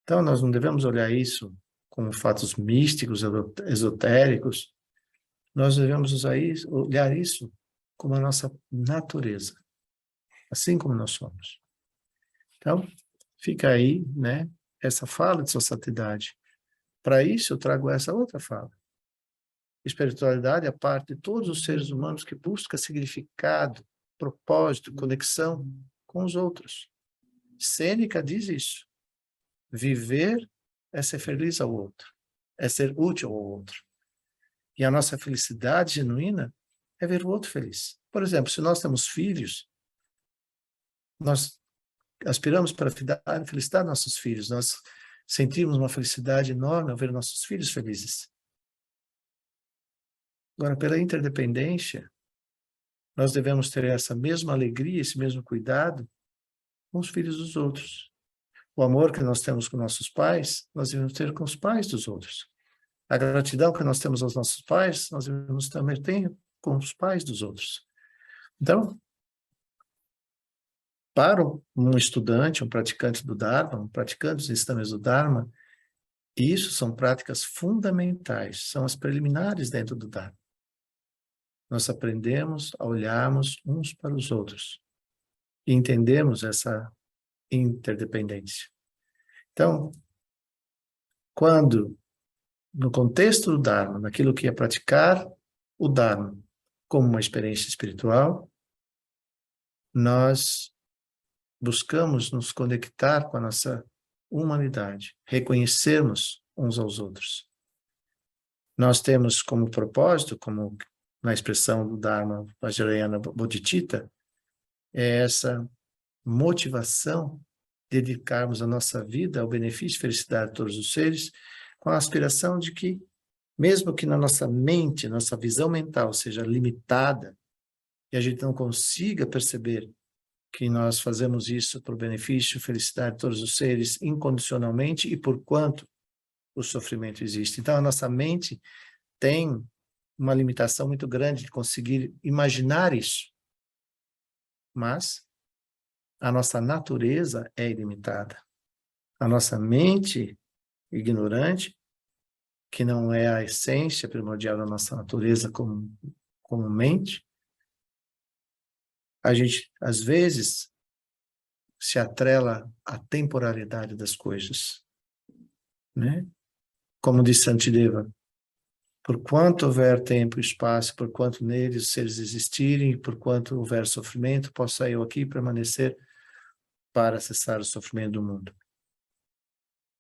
Então, nós não devemos olhar isso como fatos místicos, esotéricos. Nós devemos olhar isso como a nossa natureza, assim como nós somos. Então, fica aí, né, essa fala de sua santidade. Para isso, eu trago essa outra fala. Espiritualidade é a parte de todos os seres humanos que busca significado, propósito, conexão com os outros. Sêneca diz isso. Viver é ser feliz ao outro, é ser útil ao outro. E a nossa felicidade genuína é ver o outro feliz. Por exemplo, se nós temos filhos, nós aspiramos para a felicidade dos nossos filhos, nós sentimos uma felicidade enorme ao ver nossos filhos felizes. Agora, pela interdependência, nós devemos ter essa mesma alegria, esse mesmo cuidado com os filhos dos outros. O amor que nós temos com nossos pais, nós devemos ter com os pais dos outros. A gratidão que nós temos aos nossos pais, nós devemos também ter com os pais dos outros. Então, para um estudante, um praticante do Dharma, um praticante dos sistemas do Dharma, isso são práticas fundamentais, são as preliminares dentro do Dharma. Nós aprendemos a olharmos uns para os outros e entendemos essa interdependência. Então, quando, no contexto do Dharma, naquilo que é praticar o Dharma como uma experiência espiritual, nós buscamos nos conectar com a nossa humanidade, reconhecermos uns aos outros. Nós temos como propósito, como na expressão do Dharma Vajrayana Bodhicitta, é essa motivação de dedicarmos a nossa vida ao benefício e felicidade de todos os seres, com a aspiração de que, mesmo que na nossa mente, nossa visão mental seja limitada, e a gente não consiga perceber que nós fazemos isso por benefício e felicidade de todos os seres incondicionalmente e por quanto o sofrimento existe. Então, a nossa mente tem uma limitação muito grande de conseguir imaginar isso. Mas a nossa natureza é ilimitada. A nossa mente ignorante, que não é a essência primordial da nossa natureza como mente, a gente, às vezes, se atrela à temporalidade das coisas, né? Como diz Shantideva, por quanto houver tempo e espaço, por quanto neles os seres existirem, por quanto houver sofrimento, possa eu aqui permanecer para cessar o sofrimento do mundo.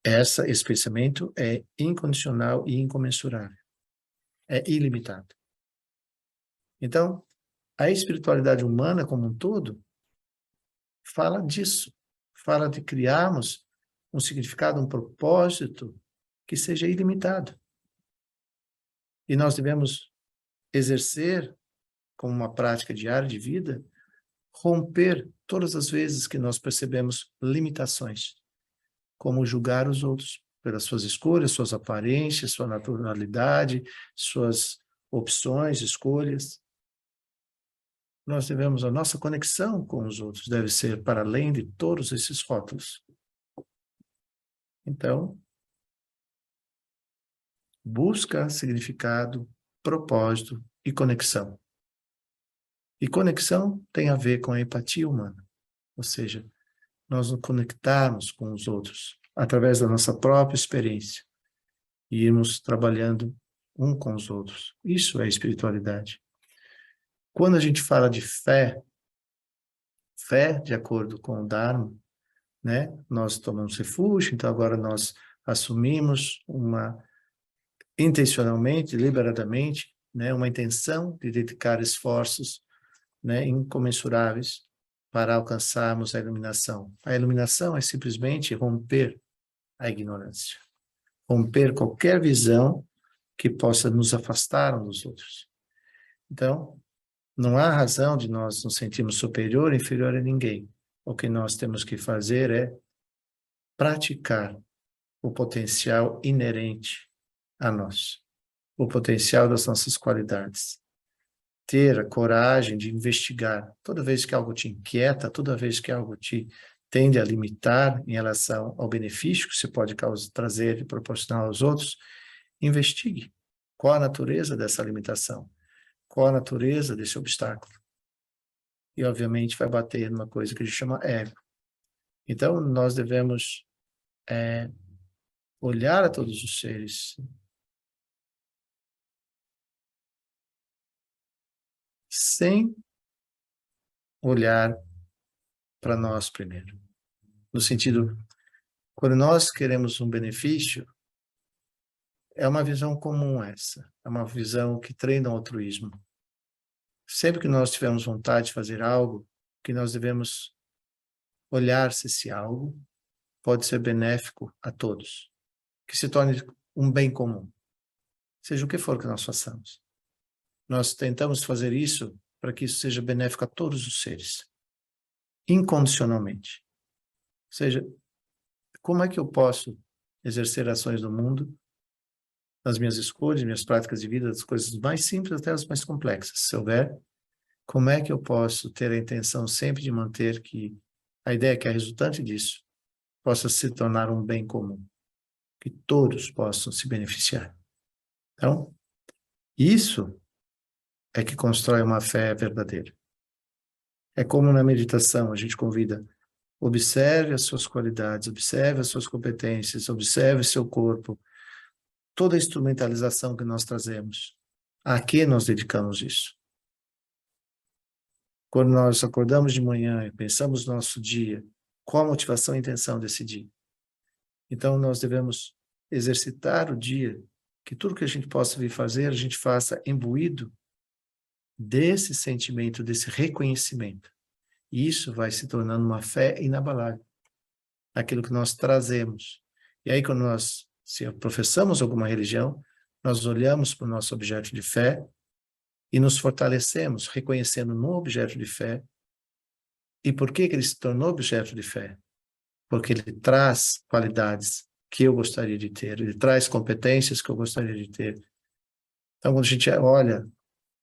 Esse pensamento é incondicional e incomensurável. É ilimitado. Então, a espiritualidade humana como um todo fala disso. Fala de criarmos um significado, um propósito que seja ilimitado. E nós devemos exercer, como uma prática diária de vida, romper todas as vezes que nós percebemos limitações, como julgar os outros pelas suas escolhas, suas aparências, sua naturalidade, suas opções, escolhas. Nós devemos, a nossa conexão com os outros deve ser para além de todos esses rótulos. Então, busca significado, propósito e conexão. E conexão tem a ver com a empatia humana, ou seja, nós nos conectarmos com os outros através da nossa própria experiência e irmos trabalhando um com os outros. Isso é espiritualidade. Quando a gente fala de fé, fé de acordo com o Dharma, né? Nós tomamos refúgio, então agora nós assumimos intencionalmente, deliberadamente, né? Uma intenção de dedicar esforços, né? Incomensuráveis para alcançarmos a iluminação. A iluminação é simplesmente romper a ignorância, romper qualquer visão que possa nos afastar uns dos outros. Então, não há razão de nós nos sentirmos superior ou inferior a ninguém. O que nós temos que fazer é praticar o potencial inerente a nós, o potencial das nossas qualidades. Ter a coragem de investigar. Toda vez que algo te inquieta, toda vez que algo te tende a limitar em relação ao benefício que você pode trazer e proporcionar aos outros, investigue. Qual a natureza dessa limitação? Qual a natureza desse obstáculo? E, obviamente, vai bater numa coisa que a gente chama ego. Então, nós devemos olhar a todos os seres sem olhar para nós primeiro. No sentido, quando nós queremos um benefício, é uma visão comum essa. É uma visão que treina o altruísmo. Sempre que nós tivermos vontade de fazer algo, que nós devemos olhar se esse algo pode ser benéfico a todos. Que se torne um bem comum. Seja o que for que nós façamos. Nós tentamos fazer isso para que isso seja benéfico a todos os seres. Incondicionalmente. Ou seja, como é que eu posso exercer ações no mundo, nas minhas escolhas, minhas práticas de vida, das coisas mais simples até as mais complexas? Se houver, como é que eu posso ter a intenção sempre de manter que a ideia que é resultante disso possa se tornar um bem comum, que todos possam se beneficiar? Então, isso é que constrói uma fé verdadeira. É como na meditação, a gente convida, observe as suas qualidades, observe as suas competências, observe seu corpo, toda a instrumentalização que nós trazemos, a que nós dedicamos isso? Quando nós acordamos de manhã e pensamos no nosso dia, qual a motivação e a intenção desse dia? Então, nós devemos exercitar o dia, que tudo que a gente possa vir fazer, a gente faça imbuído desse sentimento, desse reconhecimento. E isso vai se tornando uma fé inabalável, aquilo que nós trazemos. E aí, quando nós se professamos alguma religião, nós olhamos para o nosso objeto de fé e nos fortalecemos, reconhecendo no objeto de fé. E por que ele se tornou objeto de fé? Porque ele traz qualidades que eu gostaria de ter, ele traz competências que eu gostaria de ter. Então, quando a gente olha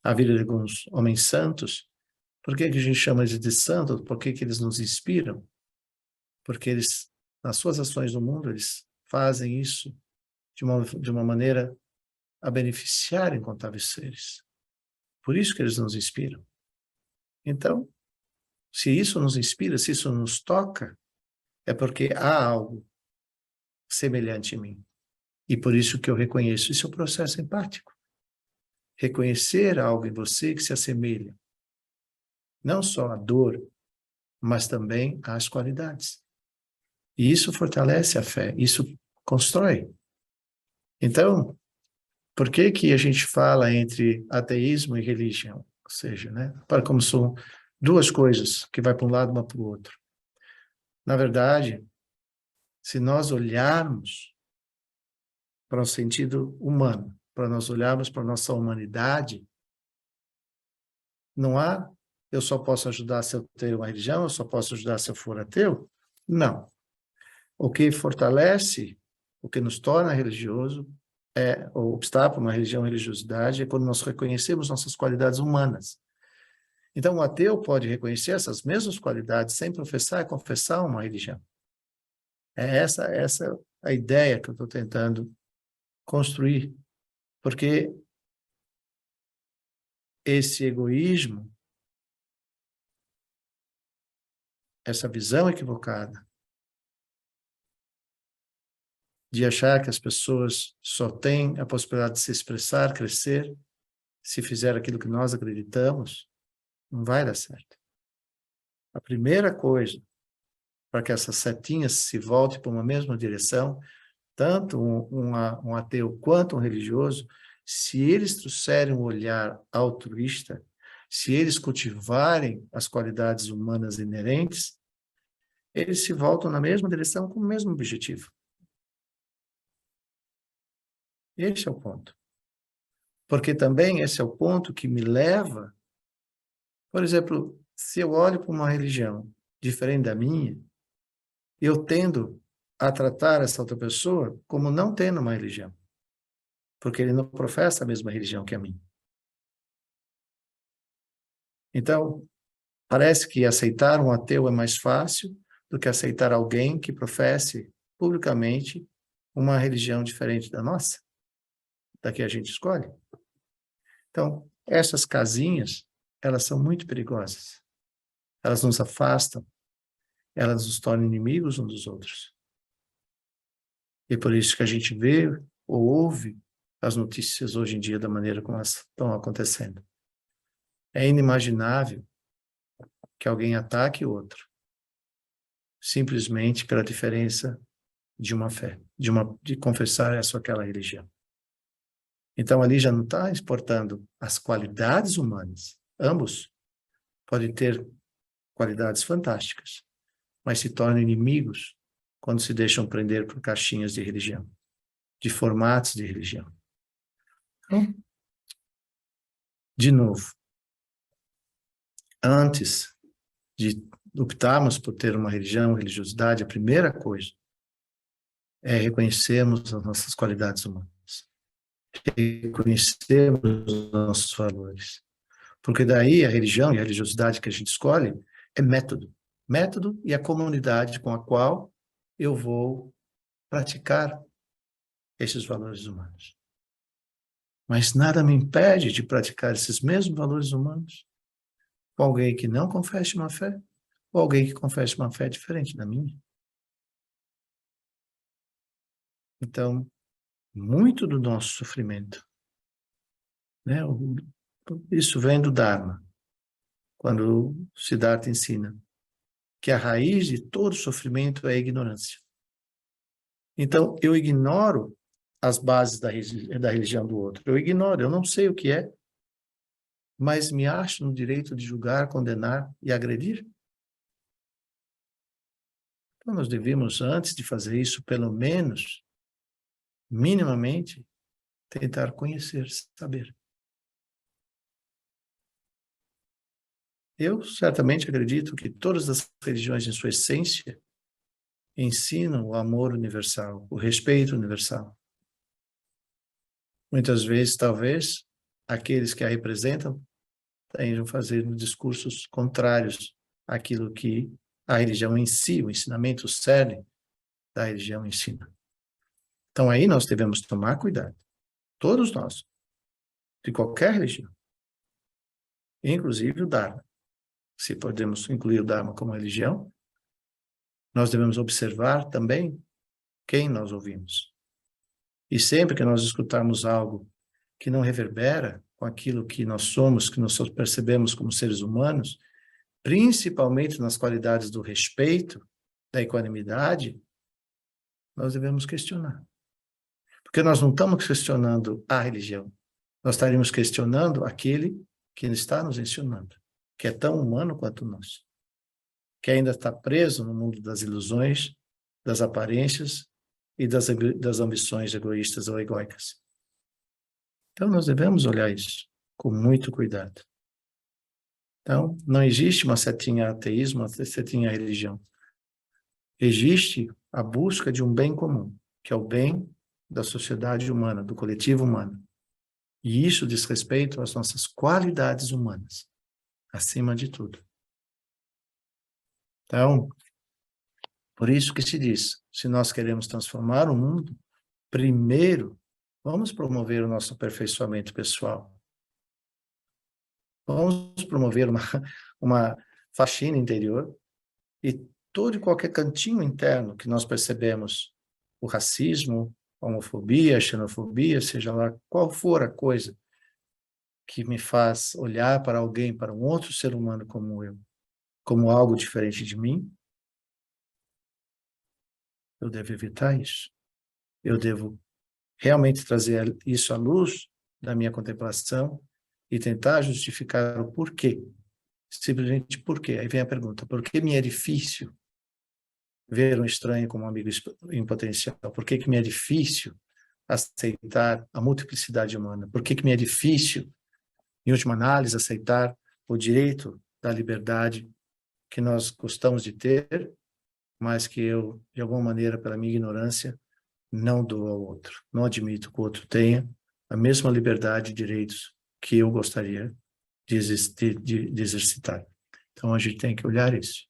a vida de alguns homens santos, por que a gente chama eles de santos? Por que eles nos inspiram? Porque eles, nas suas ações no mundo, eles fazem isso de uma maneira a beneficiar incontáveis seres. Por isso que eles nos inspiram. Então, se isso nos inspira, se isso nos toca, é porque há algo semelhante em mim. E por isso que eu reconheço. Isso é um processo empático. Reconhecer algo em você que se assemelha, não só à dor, mas também às qualidades. E isso fortalece a fé, isso constrói. Então, por que que a gente fala entre ateísmo e religião? Ou seja, né, para como são duas coisas que vai para um lado, uma para o outro. Na verdade, se nós olharmos para o sentido humano, para nós olharmos para a nossa humanidade, não há, eu só posso ajudar se eu ter uma religião, eu só posso ajudar se eu for ateu? Não. O que fortalece, o que nos torna religioso, o obstáculo uma religião, religiosidade, é quando nós reconhecemos nossas qualidades humanas. Então, o ateu pode reconhecer essas mesmas qualidades sem professar e confessar uma religião. É essa a ideia que eu estou tentando construir, porque esse egoísmo, essa visão equivocada de achar que as pessoas só têm a possibilidade de se expressar, crescer, se fizer aquilo que nós acreditamos, não vai dar certo. A primeira coisa para que essas setinhas se voltem para uma mesma direção, tanto um ateu quanto um religioso, se eles trouxerem um olhar altruísta, se eles cultivarem as qualidades humanas inerentes, eles se voltam na mesma direção com o mesmo objetivo. Esse é o ponto. Porque também esse é o ponto que me leva, por exemplo, se eu olho para uma religião diferente da minha, eu tendo a tratar essa outra pessoa como não tendo uma religião. Porque ele não professa a mesma religião que a minha. Então, parece que aceitar um ateu é mais fácil do que aceitar alguém que professe publicamente uma religião diferente da nossa, da que a gente escolhe. Então, essas casinhas, elas são muito perigosas. Elas nos afastam, elas nos tornam inimigos uns dos outros. E por isso que a gente vê ou ouve as notícias hoje em dia da maneira como elas estão acontecendo. É inimaginável que alguém ataque o outro simplesmente pela diferença de uma fé, de confessar essa ou aquela religião. Então, ali já não está exportando as qualidades humanas. Ambos podem ter qualidades fantásticas, mas se tornam inimigos quando se deixam prender por caixinhas de religião, de formatos de religião. Então, de novo, antes de optarmos por ter uma religião, religiosidade, a primeira coisa é reconhecermos as nossas qualidades humanas. Reconhecermos os nossos valores. Porque daí a religião e a religiosidade que a gente escolhe é método. Método e a comunidade com a qual eu vou praticar esses valores humanos. Mas nada me impede de praticar esses mesmos valores humanos com alguém que não confesse uma fé ou alguém que confesse uma fé diferente da minha. Então, muito do nosso sofrimento, né? Isso vem do Dharma, quando o Siddhartha ensina que a raiz de todo sofrimento é a ignorância. Então, eu ignoro as bases da religião do outro. Eu ignoro, eu não sei o que é, mas me acho no direito de julgar, condenar e agredir? Então, nós devíamos, antes de fazer isso, pelo menos, minimamente, tentar conhecer, saber. Eu certamente acredito que todas as religiões, em sua essência, ensinam o amor universal, o respeito universal. Muitas vezes, talvez, aqueles que a representam tenham fazendo discursos contrários àquilo que a religião em si, o ensinamento, o cerne da religião ensina. Então, aí nós devemos tomar cuidado, todos nós, de qualquer religião, inclusive o Dharma. Se podemos incluir o Dharma como religião, nós devemos observar também quem nós ouvimos. E sempre que nós escutarmos algo que não reverbera com aquilo que nós somos, que nós percebemos como seres humanos, principalmente nas qualidades do respeito, da equanimidade, nós devemos questionar. Porque nós não estamos questionando a religião, nós estaríamos questionando aquele que está nos ensinando, que é tão humano quanto nós, que ainda está preso no mundo das ilusões, das aparências e das ambições egoístas ou egóicas. Então, nós devemos olhar isso com muito cuidado. Então, não existe uma setinha ateísmo, uma setinha religião. Existe a busca de um bem comum, que é o bem da sociedade humana, do coletivo humano. E isso diz respeito às nossas qualidades humanas, acima de tudo. Então, por isso que se diz, se nós queremos transformar o mundo, primeiro, vamos promover o nosso aperfeiçoamento pessoal. Vamos promover uma faxina interior e todo e qualquer cantinho interno que nós percebemos o racismo, a homofobia, a xenofobia, seja lá qual for a coisa que me faz olhar para alguém, para um outro ser humano como eu, como algo diferente de mim, eu devo evitar isso. Eu devo realmente trazer isso à luz da minha contemplação e tentar justificar o porquê. Simplesmente por quê? Aí vem a pergunta, por que me é difícil ver um estranho como um amigo em potencial? Por que me é difícil aceitar a multiplicidade humana? Por que me é difícil, em última análise, aceitar o direito da liberdade que nós gostamos de ter, mas que eu, de alguma maneira, pela minha ignorância, não dou ao outro. Não admito que o outro tenha a mesma liberdade e direitos que eu gostaria de exercitar. Então, a gente tem que olhar isso.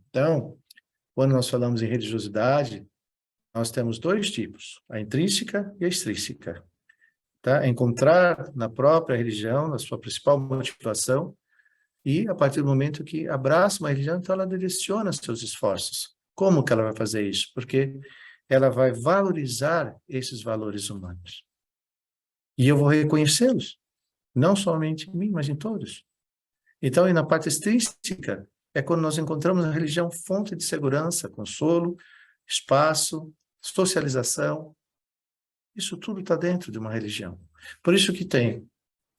Então, quando nós falamos em religiosidade, nós temos dois tipos, a intrínseca e a extrínseca. Tá? Encontrar na própria religião, na sua principal motivação, e a partir do momento que abraça uma religião, então ela direciona seus esforços. Como que ela vai fazer isso? Porque ela vai valorizar esses valores humanos. E eu vou reconhecê-los, não somente em mim, mas em todos. Então, e na parte extrínseca, é quando nós encontramos a religião fonte de segurança, consolo, espaço, socialização. Isso tudo está dentro de uma religião. Por isso que tem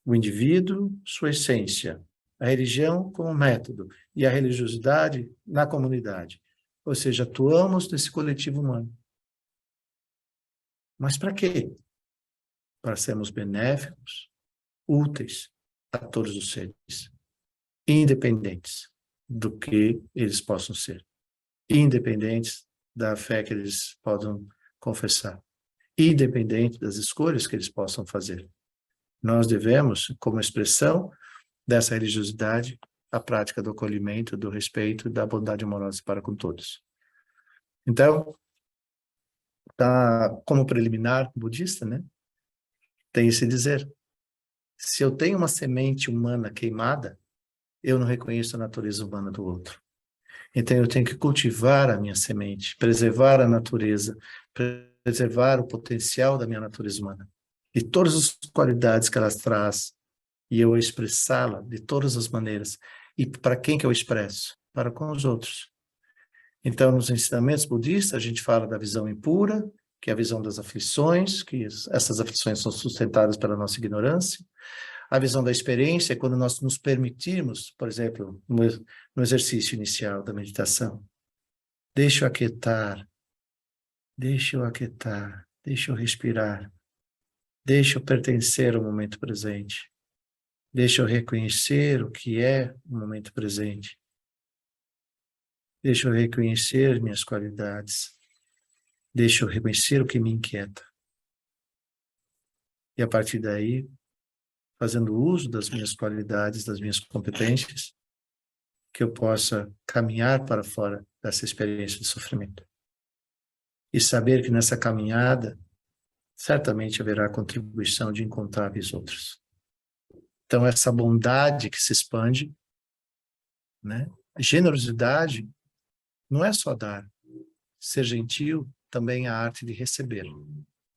o indivíduo, sua essência, a religião como método e a religiosidade na comunidade. Ou seja, atuamos nesse coletivo humano. Mas para quê? Para sermos benéficos, úteis a todos os seres, independentes do que eles possam ser, independentes da fé que eles possam confessar, independente das escolhas que eles possam fazer. Nós devemos, como expressão dessa religiosidade, a prática do acolhimento, do respeito e da bondade amorosa para com todos. Então, como preliminar budista, né? Tem esse dizer. Se eu tenho uma semente humana queimada, eu não reconheço a natureza humana do outro. Então, eu tenho que cultivar a minha semente, preservar a natureza, preservar o potencial da minha natureza humana. E todas as qualidades que ela traz, e eu expressá-la de todas as maneiras. E para quem que eu expresso? Para com os outros. Então, nos ensinamentos budistas, a gente fala da visão impura, que é a visão das aflições, que essas aflições são sustentadas pela nossa ignorância. A visão da experiência é quando nós nos permitirmos, por exemplo, no exercício inicial da meditação, deixa eu aquietar, deixa eu respirar, deixa eu pertencer ao momento presente, deixa eu reconhecer o que é o momento presente, deixa eu reconhecer minhas qualidades, deixa eu reconhecer o que me inquieta. E a partir daí, fazendo uso das minhas qualidades, das minhas competências, que eu possa caminhar para fora dessa experiência de sofrimento. E saber que nessa caminhada, certamente haverá contribuição de incontáveis outros. Então, essa bondade que se expande, né? A generosidade não é só dar. Ser gentil também é a arte de receber,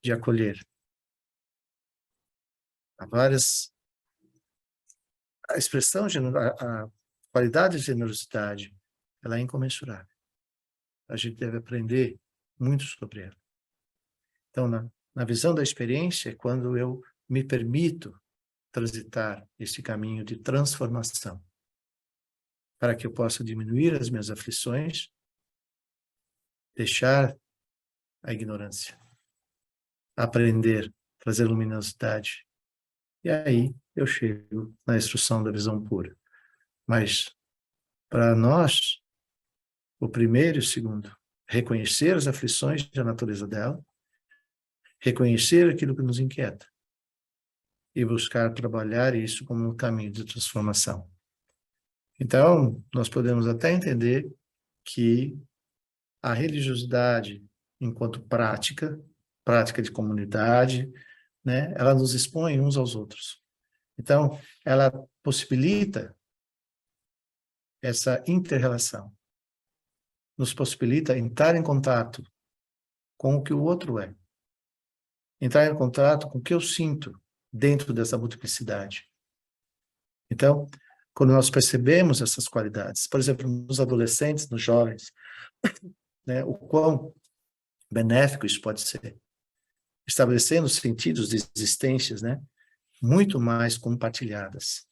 de acolher. Há várias... A expressão, a qualidade de generosidade, ela é incomensurável. A gente deve aprender muito sobre ela. Então, na visão da experiência, é quando eu me permito transitar este caminho de transformação, para que eu possa diminuir as minhas aflições, deixar a ignorância, aprender, trazer luminosidade. E aí eu chego na instrução da visão pura. Mas, para nós, o primeiro e o segundo, reconhecer as aflições da natureza dela, reconhecer aquilo que nos inquieta e buscar trabalhar isso como um caminho de transformação. Então, nós podemos até entender que a religiosidade, enquanto prática de comunidade, né, ela nos expõe uns aos outros. Então, ela possibilita essa inter-relação, nos possibilita entrar em contato com o que o outro é, entrar em contato com o que eu sinto dentro dessa multiplicidade. Então, quando nós percebemos essas qualidades, por exemplo, nos adolescentes, nos jovens, né, o quão benéfico isso pode ser, estabelecendo sentidos de existências, né, muito mais compartilhadas.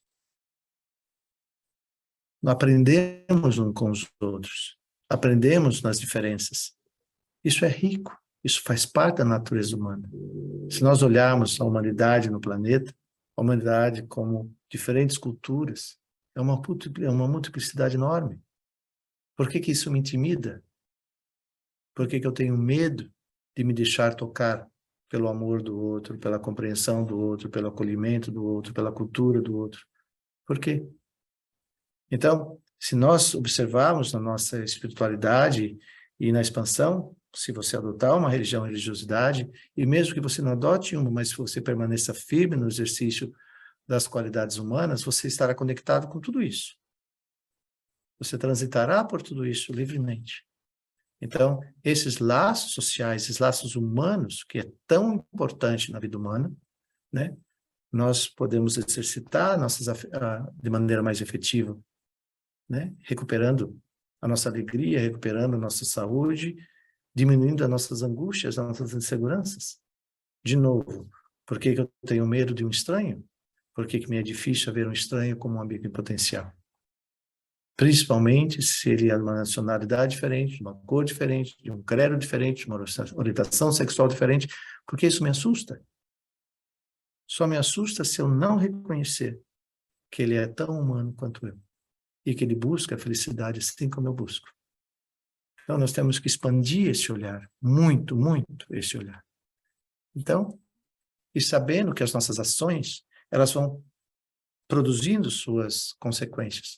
Nós aprendemos uns com os outros, aprendemos nas diferenças. Isso é rico, isso faz parte da natureza humana. Se nós olharmos a humanidade no planeta, a humanidade como diferentes culturas, é uma multiplicidade enorme. Por que que isso me intimida? Por que que eu tenho medo de me deixar tocar pelo amor do outro, pela compreensão do outro, pelo acolhimento do outro, pela cultura do outro? Por quê? Então, se nós observarmos na nossa espiritualidade e na expansão, se você adotar uma religião, religiosidade, e mesmo que você não adote uma, mas se você permaneça firme no exercício das qualidades humanas, você estará conectado com tudo isso. Você transitará por tudo isso livremente. Então, esses laços sociais, esses laços humanos, que é tão importante na vida humana, né? Nós podemos exercitar de maneira mais efetiva, né? Recuperando a nossa alegria, recuperando a nossa saúde, diminuindo as nossas angústias, as nossas inseguranças. De novo, por que que eu tenho medo de um estranho? Por que que me é difícil ver um estranho como um amigo em potencial? Principalmente se ele é de uma nacionalidade diferente, de uma cor diferente, de um credo diferente, de uma orientação sexual diferente, porque isso me assusta. Só me assusta se eu não reconhecer que ele é tão humano quanto eu e que ele busca a felicidade assim como eu busco. Então, nós temos que expandir esse olhar, muito, muito esse olhar. Então, e sabendo que as nossas ações, elas vão produzindo suas consequências.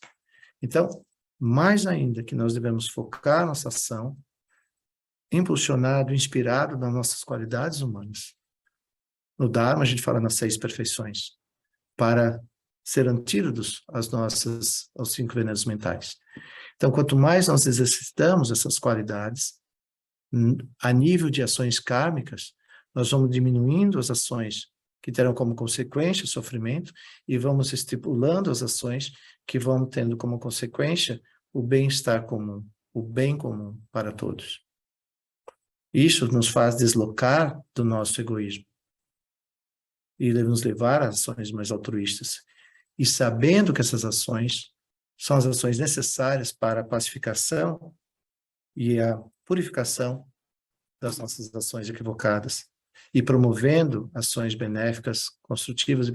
Então, mais ainda que nós devemos focar nossa ação, impulsionado, inspirado nas nossas qualidades humanas. No Dharma, a gente fala nas 6 perfeições, para ser antídotos aos 5 venenos mentais. Então, quanto mais nós exercitamos essas qualidades, A nível de ações kármicas, nós vamos diminuindo as ações que terão como consequência sofrimento e vamos estipulando as ações que vão tendo como consequência o bem-estar comum, o bem comum para todos. Isso nos faz deslocar do nosso egoísmo e nos levar a ações mais altruístas. E sabendo que essas ações são as ações necessárias para a pacificação e a purificação das nossas ações equivocadas e promovendo ações benéficas, construtivas e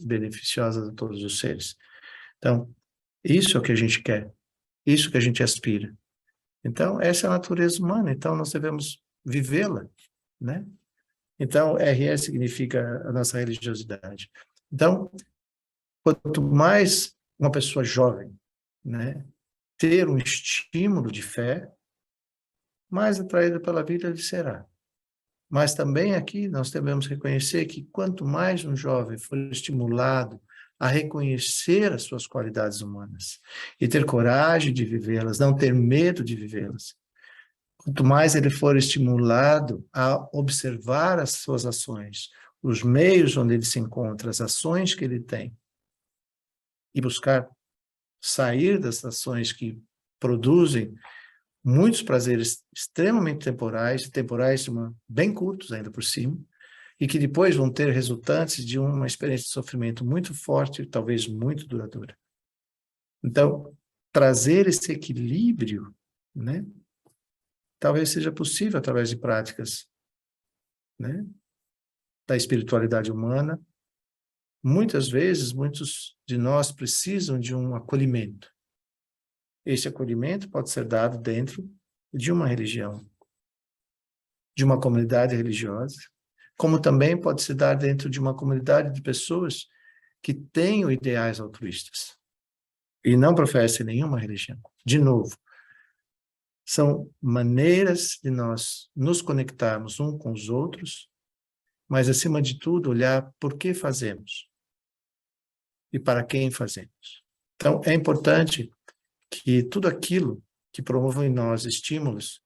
beneficiosas a todos os seres. Então, isso é o que a gente quer, isso que a gente aspira. Então, essa é a natureza humana, então nós devemos vivê-la, né? Então, RS significa a nossa religiosidade. Então, quanto mais uma pessoa jovem, né, ter um estímulo de fé, mais atraído pela vida ele será. Mas também aqui nós devemos reconhecer que quanto mais um jovem for estimulado a reconhecer as suas qualidades humanas e ter coragem de vivê-las, não ter medo de vivê-las, quanto mais ele for estimulado a observar as suas ações, os meios onde ele se encontra, as ações que ele tem, e buscar sair das ações que produzem muitos prazeres extremamente temporais bem curtos ainda por cima, e que depois vão ter resultantes de uma experiência de sofrimento muito forte, talvez muito duradoura. Então, trazer esse equilíbrio, né, talvez seja possível através de práticas, né, da espiritualidade humana. Muitas vezes, muitos de nós precisam de um acolhimento. Esse acolhimento pode ser dado dentro de uma religião, de uma comunidade religiosa, como também pode se dar dentro de uma comunidade de pessoas que tenham ideais altruístas e não professem nenhuma religião. De novo, são maneiras de nós nos conectarmos uns com os outros, mas, acima de tudo, olhar por que fazemos e para quem fazemos. Então, é importante que tudo aquilo que promova em nós estímulos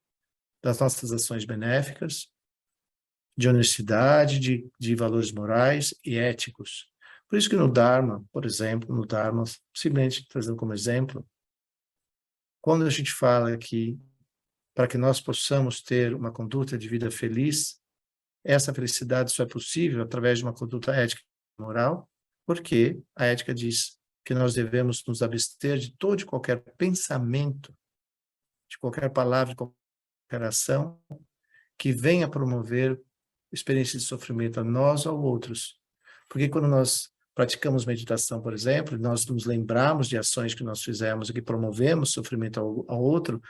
das nossas ações benéficas, de honestidade, de valores morais e éticos. Por isso que no Dharma, por exemplo, no Dharma, simplesmente trazendo como exemplo, quando a gente fala que para que nós possamos ter uma conduta de vida feliz, essa felicidade só é possível através de uma conduta ética e moral, porque a ética diz que nós devemos nos abster de todo e qualquer pensamento, de qualquer palavra, de qualquer ação que venha promover experiências de sofrimento a nós ou a outros. Porque quando nós praticamos meditação, por exemplo, nós nos lembramos de ações que nós fizemos e que promovemos sofrimento ao outro,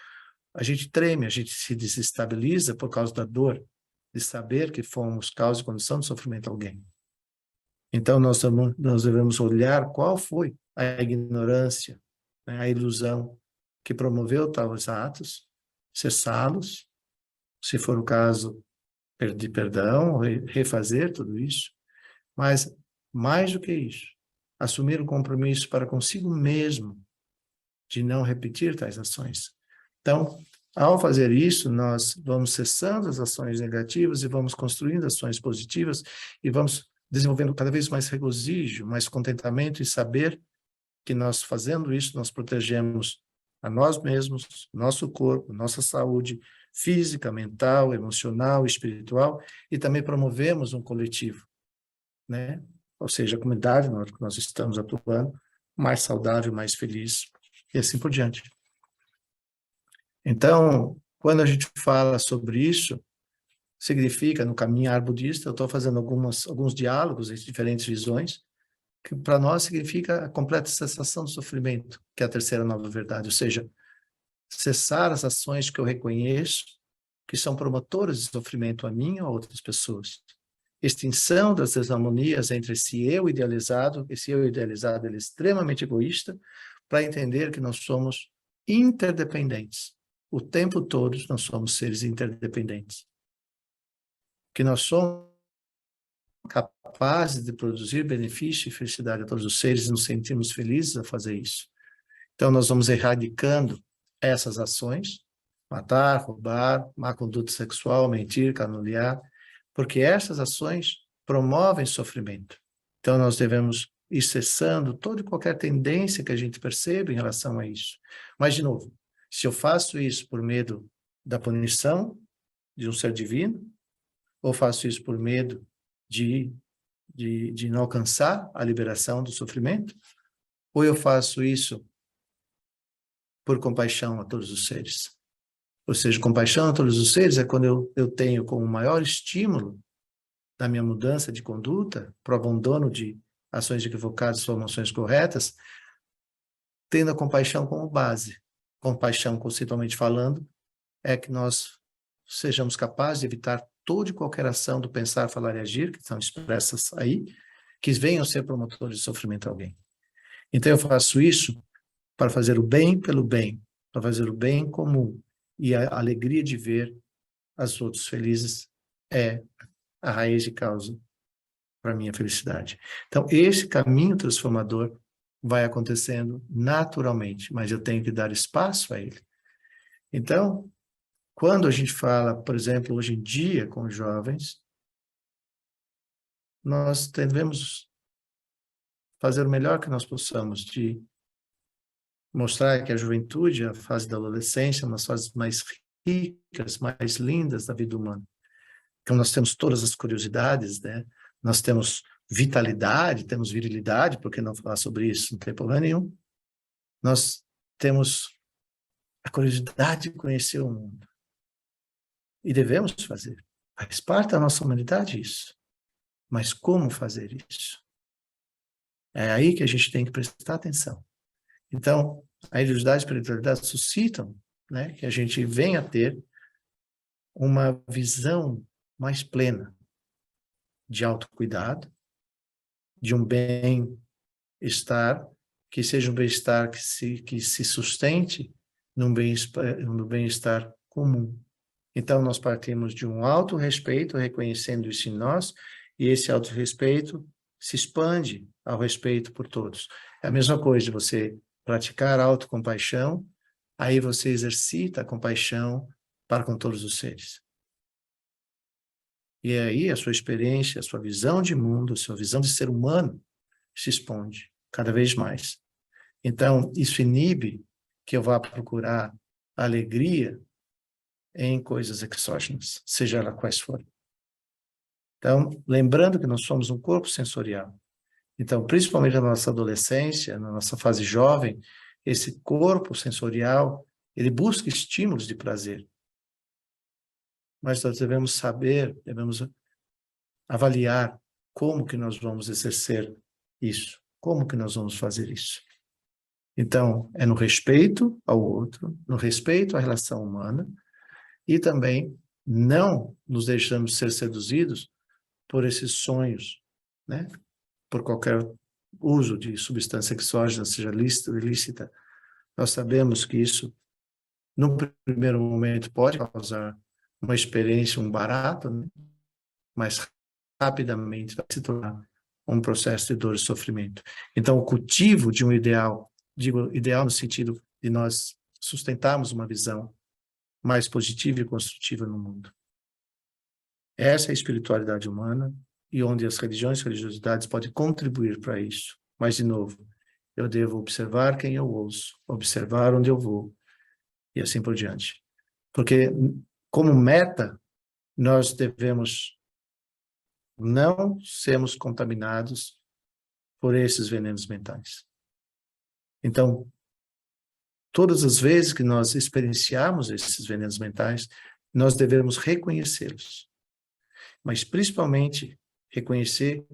a gente treme, a gente se desestabiliza por causa da dor, de saber que fomos causa e condição de sofrimento a alguém. Então, nós devemos olhar qual foi a ignorância, né, a ilusão que promoveu tais atos, cessá-los, se for o caso, pedir perdão, refazer tudo isso, mas, mais do que isso, assumir o compromisso para consigo mesmo de não repetir tais ações. Então, ao fazer isso, nós vamos cessando as ações negativas e vamos construindo ações positivas e vamos desenvolvendo cada vez mais regozijo, mais contentamento e saber que nós fazendo isso, nós protegemos a nós mesmos, nosso corpo, nossa saúde física, mental, emocional, espiritual e também promovemos um coletivo, né? Ou seja, a comunidade na que nós estamos atuando, mais saudável, mais feliz e assim por diante. Então, quando a gente fala sobre isso, significa, no caminhar budista, eu estou fazendo alguns diálogos entre diferentes visões, que para nós significa a completa cessação do sofrimento, que é a terceira nova verdade, ou seja, cessar as ações que eu reconheço que são promotoras de sofrimento a mim ou a outras pessoas. Extinção das desarmonias entre esse eu idealizado ele é extremamente egoísta, para entender que nós somos interdependentes. O tempo todo nós somos seres interdependentes. Que nós somos capazes de produzir benefício e felicidade a todos os seres e nos sentimos felizes a fazer isso. Então, nós vamos erradicando essas ações matar, roubar, má conduta sexual, mentir, caluniar, porque essas ações promovem sofrimento. Então, nós devemos ir cessando toda e qualquer tendência que a gente percebe em relação a isso. Mas, de novo, se eu faço isso por medo da punição de um ser divino, ou faço isso por medo de não alcançar a liberação do sofrimento, ou eu faço isso por compaixão a todos os seres. Ou seja, compaixão a todos os seres é quando eu tenho como maior estímulo da minha mudança de conduta, para o abandono de ações equivocadas ou emoções corretas, tendo a compaixão como base. Compaixão, conceitualmente falando, é que nós sejamos capazes de evitar toda e qualquer ação do pensar, falar e agir, que estão expressas aí, que venham ser promotores de sofrimento a alguém. Então, eu faço isso para fazer o bem pelo bem, para fazer o bem comum. E a alegria de ver os outros felizes é a raiz de causa para a minha felicidade. Então, esse caminho transformador vai acontecendo naturalmente, mas eu tenho que dar espaço a ele. Então, quando a gente fala, por exemplo, hoje em dia com os jovens, nós devemos fazer o melhor que nós possamos de mostrar que a juventude, a fase da adolescência, é uma das fases mais ricas, mais lindas da vida humana. Então, nós temos todas as curiosidades, né? Nós temos vitalidade, temos virilidade, por que não falar sobre isso? Não tem problema nenhum. Nós temos a curiosidade de conhecer o mundo. E devemos fazer. Faz parte da nossa humanidade isso. Mas como fazer isso? É aí que a gente tem que prestar atenção. Então, a religiosidade e a espiritualidade suscitam, né, que a gente venha a ter uma visão mais plena de autocuidado, de um bem-estar, que seja um bem-estar que se sustente num bem-estar comum. Então, nós partimos de um autorrespeito, reconhecendo isso em nós, e esse autorrespeito se expande ao respeito por todos. É a mesma coisa de você praticar a autocompaixão, aí você exercita a compaixão para com todos os seres. E aí a sua experiência, a sua visão de mundo, a sua visão de ser humano se expande cada vez mais. Então, isso inibe que eu vá procurar alegria em coisas exógenas, seja ela quais forem. Então, lembrando que nós somos um corpo sensorial. Então, principalmente na nossa adolescência, na nossa fase jovem, esse corpo sensorial, ele busca estímulos de prazer. Mas nós devemos saber, devemos avaliar como que nós vamos exercer isso, como que nós vamos fazer isso. Então, é no respeito ao outro, no respeito à relação humana, e também não nos deixamos ser seduzidos por esses sonhos, né? Por qualquer uso de substância exógena, seja lícita ou ilícita. Nós sabemos que isso, no primeiro momento, pode causar uma experiência, um barato, né? Mas rapidamente vai se tornar um processo de dor e sofrimento. Então, o cultivo de um ideal, digo ideal no sentido de nós sustentarmos uma visão mais positiva e construtiva no mundo. Essa é a espiritualidade humana e onde as religiões e religiosidades podem contribuir para isso. Mas, de novo, eu devo observar quem eu ouço, observar onde eu vou e assim por diante. Porque, como meta, nós devemos não sermos contaminados por esses venenos mentais. Então, todas as vezes que nós experienciarmos esses venenos mentais, nós devemos reconhecê-los. Mas, principalmente, reconhecer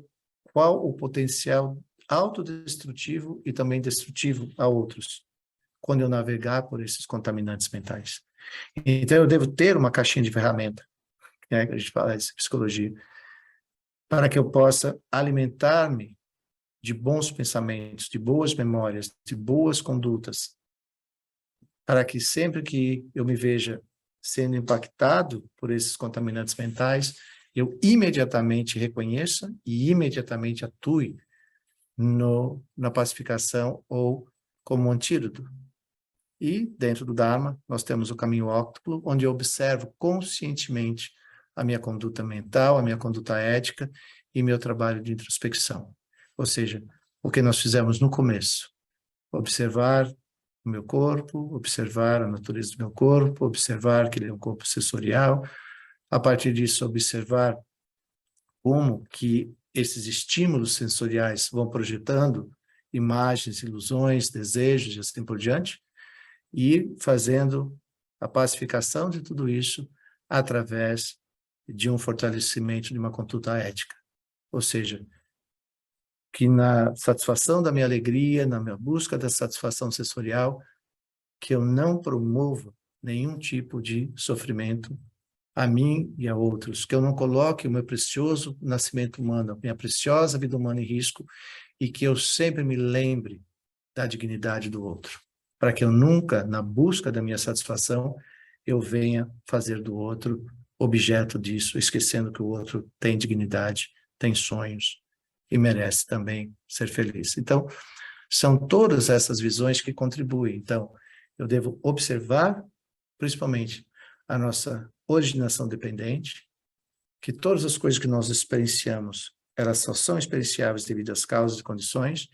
qual o potencial autodestrutivo e também destrutivo a outros, quando eu navegar por esses contaminantes mentais. Então, eu devo ter uma caixinha de ferramenta, né, que a gente fala de psicologia, para que eu possa alimentar-me de bons pensamentos, de boas memórias, de boas condutas, para que sempre que eu me veja sendo impactado por esses contaminantes mentais, eu imediatamente reconheça e imediatamente atue na pacificação ou como antídoto. E, dentro do Dharma, nós temos o caminho óctuplo, onde eu observo conscientemente a minha conduta mental, a minha conduta ética e meu trabalho de introspecção. Ou seja, o que nós fizemos no começo, observar o meu corpo, observar a natureza do meu corpo, observar que ele é um corpo sensorial, a partir disso observar como que esses estímulos sensoriais vão projetando imagens, ilusões, desejos e assim por diante, e fazendo a pacificação de tudo isso através de um fortalecimento de uma conduta ética. Ou seja, que na satisfação da minha alegria, na minha busca da satisfação sensorial, que eu não promovo nenhum tipo de sofrimento a mim e a outros, que eu não coloque o meu precioso nascimento humano, a minha preciosa vida humana em risco, e que eu sempre me lembre da dignidade do outro, para que eu nunca, na busca da minha satisfação, eu venha fazer do outro objeto disso, esquecendo que o outro tem dignidade, tem sonhos e merece também ser feliz. Então, são todas essas visões que contribuem. Então, eu devo observar, principalmente, a nossa originação dependente, que todas as coisas que nós experienciamos, elas só são experienciáveis devido às causas e condições,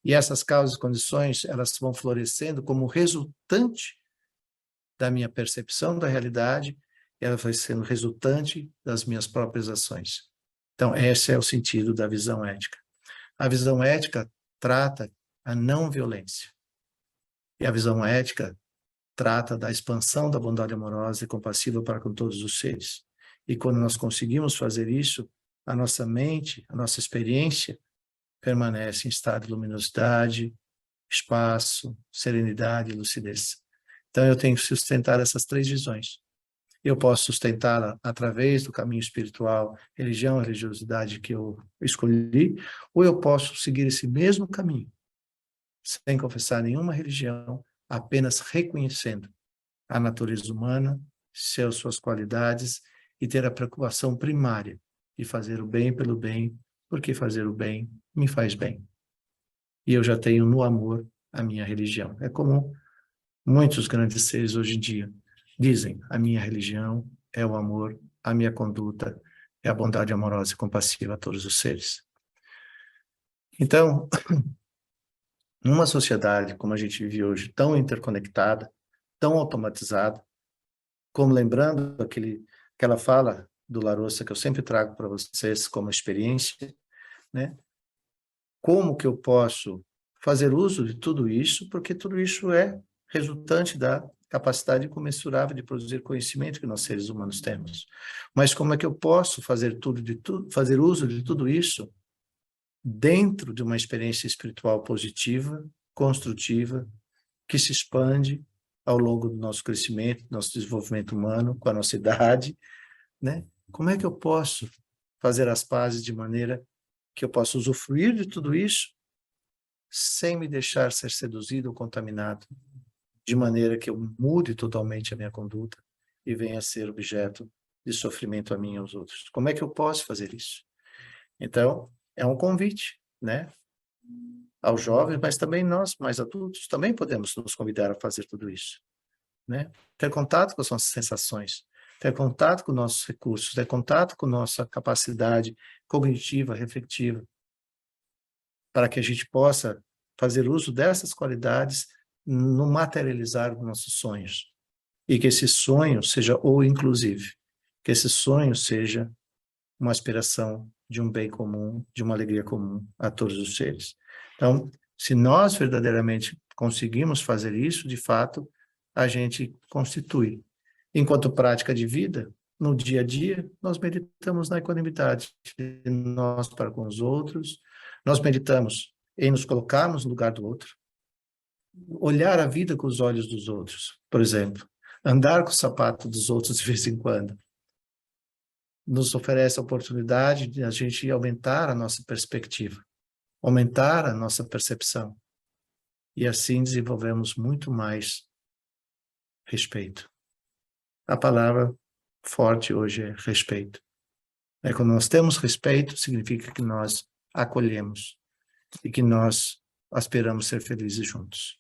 e essas causas e condições, elas vão florescendo como resultante da minha percepção da realidade, e ela vai sendo resultante das minhas próprias ações. Então, esse é o sentido da visão ética. A visão ética trata a não violência. E a visão ética trata da expansão da bondade amorosa e compassiva para com todos os seres. E quando nós conseguimos fazer isso, a nossa mente, a nossa experiência permanece em estado de luminosidade, espaço, serenidade e lucidez. Então eu tenho que sustentar essas três visões. Eu posso sustentá-la através do caminho espiritual, religião, religiosidade que eu escolhi, ou eu posso seguir esse mesmo caminho, sem confessar nenhuma religião, apenas reconhecendo a natureza humana, suas qualidades e ter a preocupação primária de fazer o bem pelo bem, porque fazer o bem me faz bem. E eu já tenho no amor a minha religião. É como muitos grandes seres hoje em dia dizem, a minha religião é o amor, a minha conduta é a bondade amorosa e compassiva a todos os seres. Então, numa sociedade como a gente vive hoje, tão interconectada, tão automatizada, como lembrando aquela fala do Larousse que eu sempre trago para vocês como experiência, né? Como que eu posso fazer uso de tudo isso, porque tudo isso é resultante da capacidade incomensurável de produzir conhecimento que nós seres humanos temos. Mas como é que eu posso fazer fazer uso de tudo isso dentro de uma experiência espiritual positiva, construtiva, que se expande ao longo do nosso crescimento, do nosso desenvolvimento humano, com a nossa idade, né? Como é que eu posso fazer as pazes de maneira que eu possa usufruir de tudo isso sem me deixar ser seduzido ou contaminado, de maneira que eu mude totalmente a minha conduta e venha a ser objeto de sofrimento a mim e aos outros? Como é que eu posso fazer isso? Então, é um convite, né? Aos jovens, mas também nós, mais adultos, também podemos nos convidar a fazer tudo isso, né? Ter contato com as nossas sensações, ter contato com nossos recursos, ter contato com nossa capacidade cognitiva, reflexiva, para que a gente possa fazer uso dessas qualidades no materializar dos nossos sonhos. E que esse sonho seja o inclusive, que esse sonho seja uma aspiração de um bem comum, de uma alegria comum a todos os seres. Então, se nós verdadeiramente conseguimos fazer isso, de fato, a gente constitui. Enquanto prática de vida, no dia a dia, nós meditamos na equanimidade de nós para com os outros, nós meditamos em nos colocarmos no lugar do outro, olhar a vida com os olhos dos outros, por exemplo, andar com o sapato dos outros de vez em quando, nos oferece a oportunidade de a gente aumentar a nossa perspectiva, aumentar a nossa percepção, e assim desenvolvemos muito mais respeito. A palavra forte hoje é respeito. Quando nós temos respeito, significa que nós acolhemos e que nós aspiramos ser felizes juntos.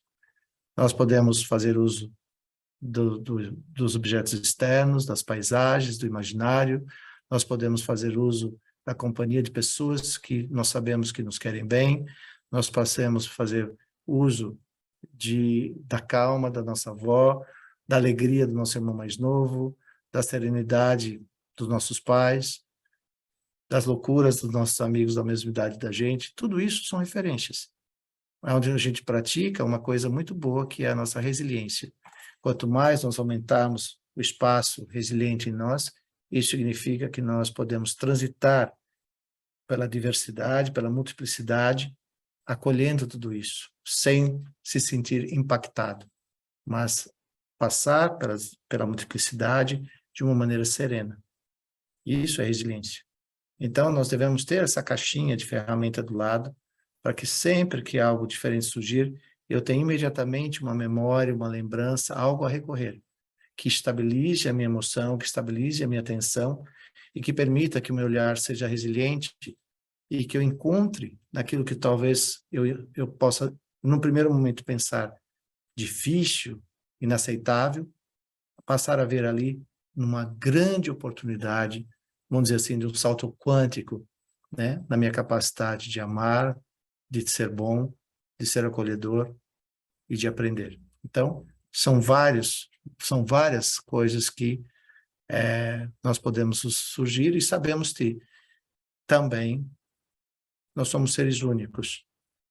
Nós podemos fazer uso dos objetos externos, das paisagens, do imaginário. Nós podemos fazer uso da companhia de pessoas que nós sabemos que nos querem bem. Nós podemos fazer uso da calma da nossa avó, da alegria do nosso irmão mais novo, da serenidade dos nossos pais, das loucuras dos nossos amigos da mesma idade da gente. Tudo isso são referências. É onde a gente pratica uma coisa muito boa, que é a nossa resiliência. Quanto mais nós aumentarmos o espaço resiliente em nós, isso significa que nós podemos transitar pela diversidade, pela multiplicidade, acolhendo tudo isso, sem se sentir impactado, mas passar pela multiplicidade de uma maneira serena. Isso é resiliência. Então, nós devemos ter essa caixinha de ferramenta do lado, para que sempre que algo diferente surgir, eu tenha imediatamente uma memória, uma lembrança, algo a recorrer, que estabilize a minha emoção, que estabilize a minha atenção e que permita que o meu olhar seja resiliente e que eu encontre naquilo que talvez eu possa, num primeiro momento, pensar difícil, inaceitável, passar a ver ali uma grande oportunidade, vamos dizer assim, de um salto quântico, né, na minha capacidade de amar, de ser bom, de ser acolhedor e de aprender. Então, são várias coisas que nós podemos surgir e sabemos que também nós somos seres únicos.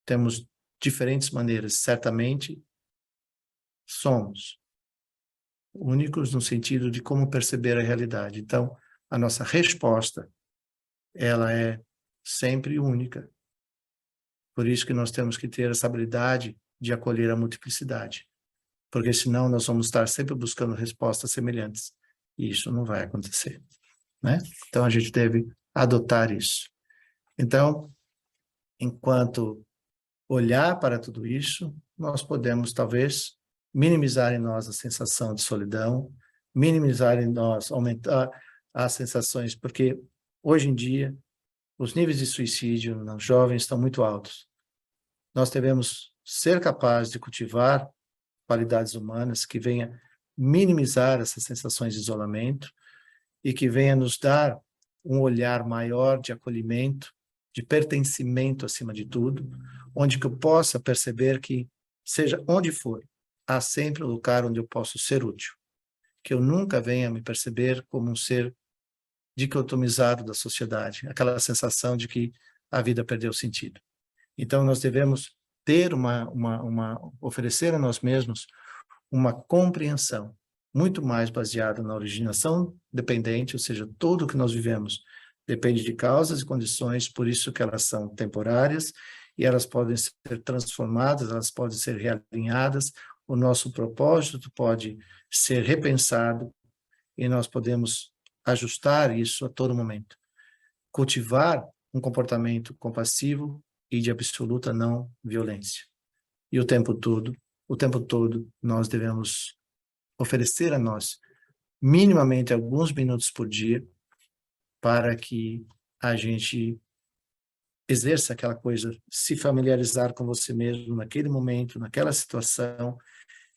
Temos diferentes maneiras, certamente somos únicos no sentido de como perceber a realidade. Então, a nossa resposta, ela é sempre única. Por isso que nós temos que ter essa habilidade de acolher a multiplicidade. Porque senão nós vamos estar sempre buscando respostas semelhantes. E isso não vai acontecer, né? Então, a gente deve adotar isso. Então, enquanto olhar para tudo isso, nós podemos, talvez, minimizar em nós a sensação de solidão, minimizar em nós, aumentar as sensações, porque hoje em dia os níveis de suicídio nos jovens estão muito altos. Nós devemos ser capazes de cultivar qualidades humanas que venha minimizar essas sensações de isolamento e que venha nos dar um olhar maior de acolhimento, de pertencimento acima de tudo, onde que eu possa perceber que, seja onde for, há sempre um lugar onde eu posso ser útil. Que eu nunca venha me perceber como um ser dicotomizado da sociedade, aquela sensação de que a vida perdeu sentido. Então, nós devemos ter oferecer a nós mesmos uma compreensão muito mais baseada na originação dependente, ou seja, tudo o que nós vivemos depende de causas e condições, por isso que elas são temporárias e elas podem ser transformadas, elas podem ser realinhadas, o nosso propósito pode ser repensado e nós podemos ajustar isso a todo momento. Cultivar um comportamento compassivo e de absoluta não violência. E o tempo todo, nós devemos oferecer a nós minimamente alguns minutos por dia para que a gente exerça aquela coisa, se familiarizar com você mesmo naquele momento, naquela situação,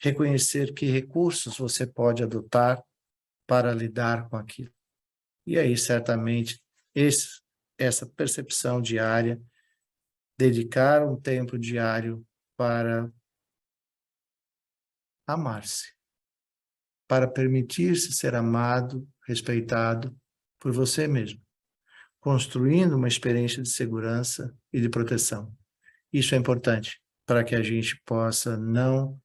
reconhecer que recursos você pode adotar para lidar com aquilo. E aí, certamente, essa percepção diária, dedicar um tempo diário para amar-se, para permitir-se ser amado, respeitado por você mesmo, construindo uma experiência de segurança e de proteção. Isso é importante para que a gente possa não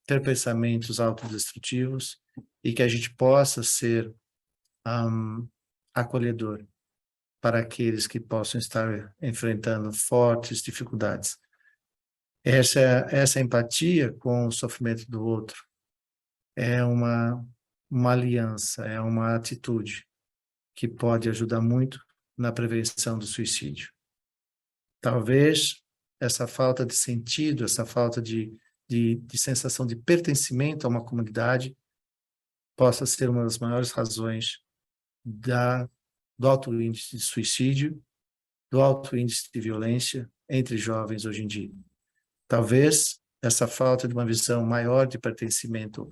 ter pensamentos autodestrutivos e que a gente possa ser acolhedor para aqueles que possam estar enfrentando fortes dificuldades. Essa empatia com o sofrimento do outro é uma aliança, é uma atitude que pode ajudar muito na prevenção do suicídio. Talvez essa falta de sentido, essa falta de sensação de pertencimento a uma comunidade possa ser uma das maiores razões do alto índice de suicídio, do alto índice de violência entre jovens hoje em dia. Talvez essa falta de uma visão maior de pertencimento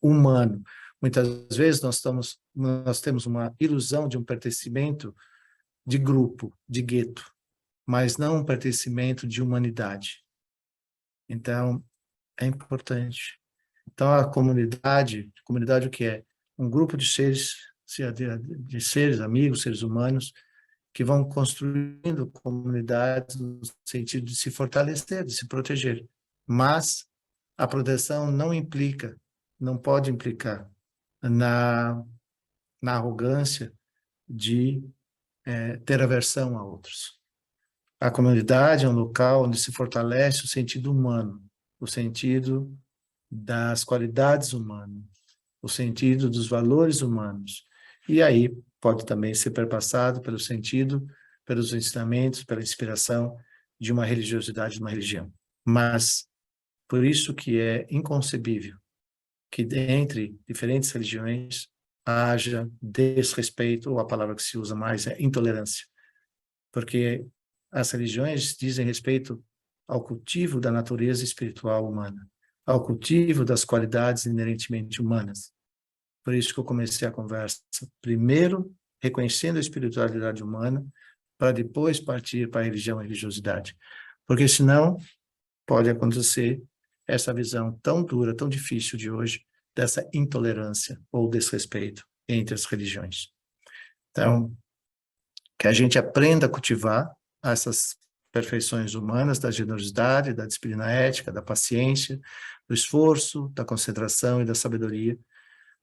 humano. Muitas vezes nós temos uma ilusão de um pertencimento de grupo, de gueto, mas não um pertencimento de humanidade. Então, é importante. Então, a comunidade o que é? Um grupo de seres, de seres, amigos, seres humanos, que vão construindo comunidades no sentido de se fortalecer, de se proteger. Mas a proteção não pode implicar na arrogância de ter aversão a outros. A comunidade é um local onde se fortalece o sentido humano, o sentido das qualidades humanas, o sentido dos valores humanos. E aí pode também ser perpassado pelo sentido, pelos ensinamentos, pela inspiração de uma religiosidade, de uma religião. Mas, por isso que é inconcebível que entre diferentes religiões haja desrespeito, ou a palavra que se usa mais é intolerância. Porque as religiões dizem respeito ao cultivo da natureza espiritual humana, ao cultivo das qualidades inerentemente humanas. Por isso que eu comecei a conversa, primeiro reconhecendo a espiritualidade humana, para depois partir para a religião e religiosidade. Porque senão pode acontecer essa visão tão dura, tão difícil de hoje, dessa intolerância ou desrespeito entre as religiões. Então, que a gente aprenda a cultivar essas perfeições humanas da generosidade, da disciplina ética, da paciência, do esforço, da concentração e da sabedoria,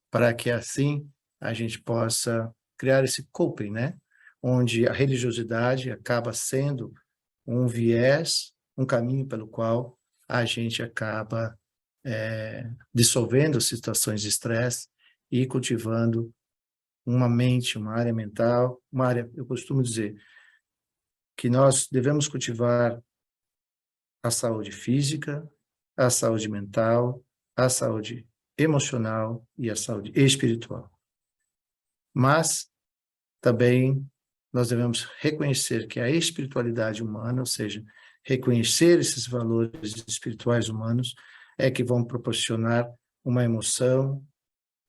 para que assim a gente possa criar esse coping, né? Onde a religiosidade acaba sendo um viés, um caminho pelo qual a gente acaba dissolvendo situações de estresse e cultivando uma mente, uma área mental, uma área, eu costumo dizer, que nós devemos cultivar a saúde física, a saúde mental, a saúde emocional e a saúde espiritual. Mas também nós devemos reconhecer que a espiritualidade humana, ou seja, reconhecer esses valores espirituais humanos, é que vão proporcionar uma emoção,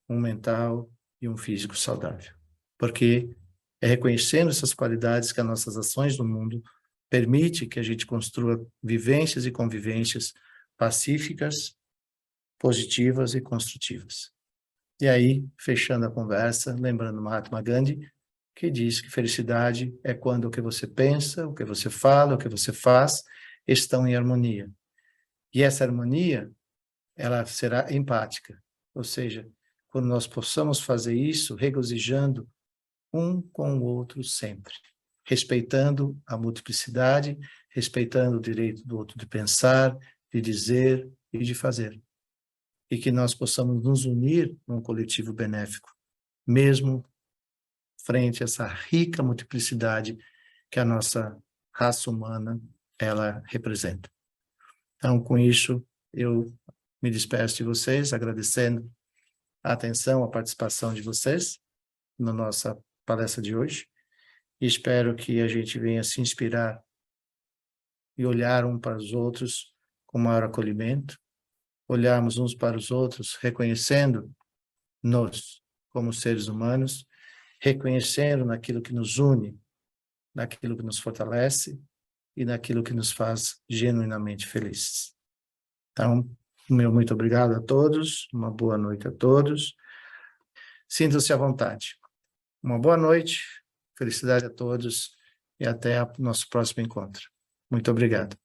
um mental e um físico saudável. Porque é reconhecendo essas qualidades que as nossas ações no mundo permite que a gente construa vivências e convivências pacíficas, positivas e construtivas. E aí, fechando a conversa, lembrando Mahatma Gandhi, que diz que felicidade é quando o que você pensa, o que você fala, o que você faz estão em harmonia. E essa harmonia, ela será empática, ou seja, quando nós possamos fazer isso, regozijando um com o outro sempre, respeitando a multiplicidade, respeitando o direito do outro de pensar, de dizer e de fazer. E que nós possamos nos unir num coletivo benéfico, mesmo frente a essa rica multiplicidade que a nossa raça humana ela representa. Então, com isso, eu me despeço de vocês, agradecendo a atenção, a participação de vocês na nossa palestra de hoje. E espero que a gente venha se inspirar e olhar um para os outros com maior acolhimento, olharmos uns para os outros reconhecendo-nos como seres humanos, reconhecendo naquilo que nos une, naquilo que nos fortalece e naquilo que nos faz genuinamente felizes. Então, meu muito obrigado a todos, uma boa noite a todos. Sintam-se à vontade. Uma boa noite, felicidade a todos e até o nosso próximo encontro. Muito obrigado.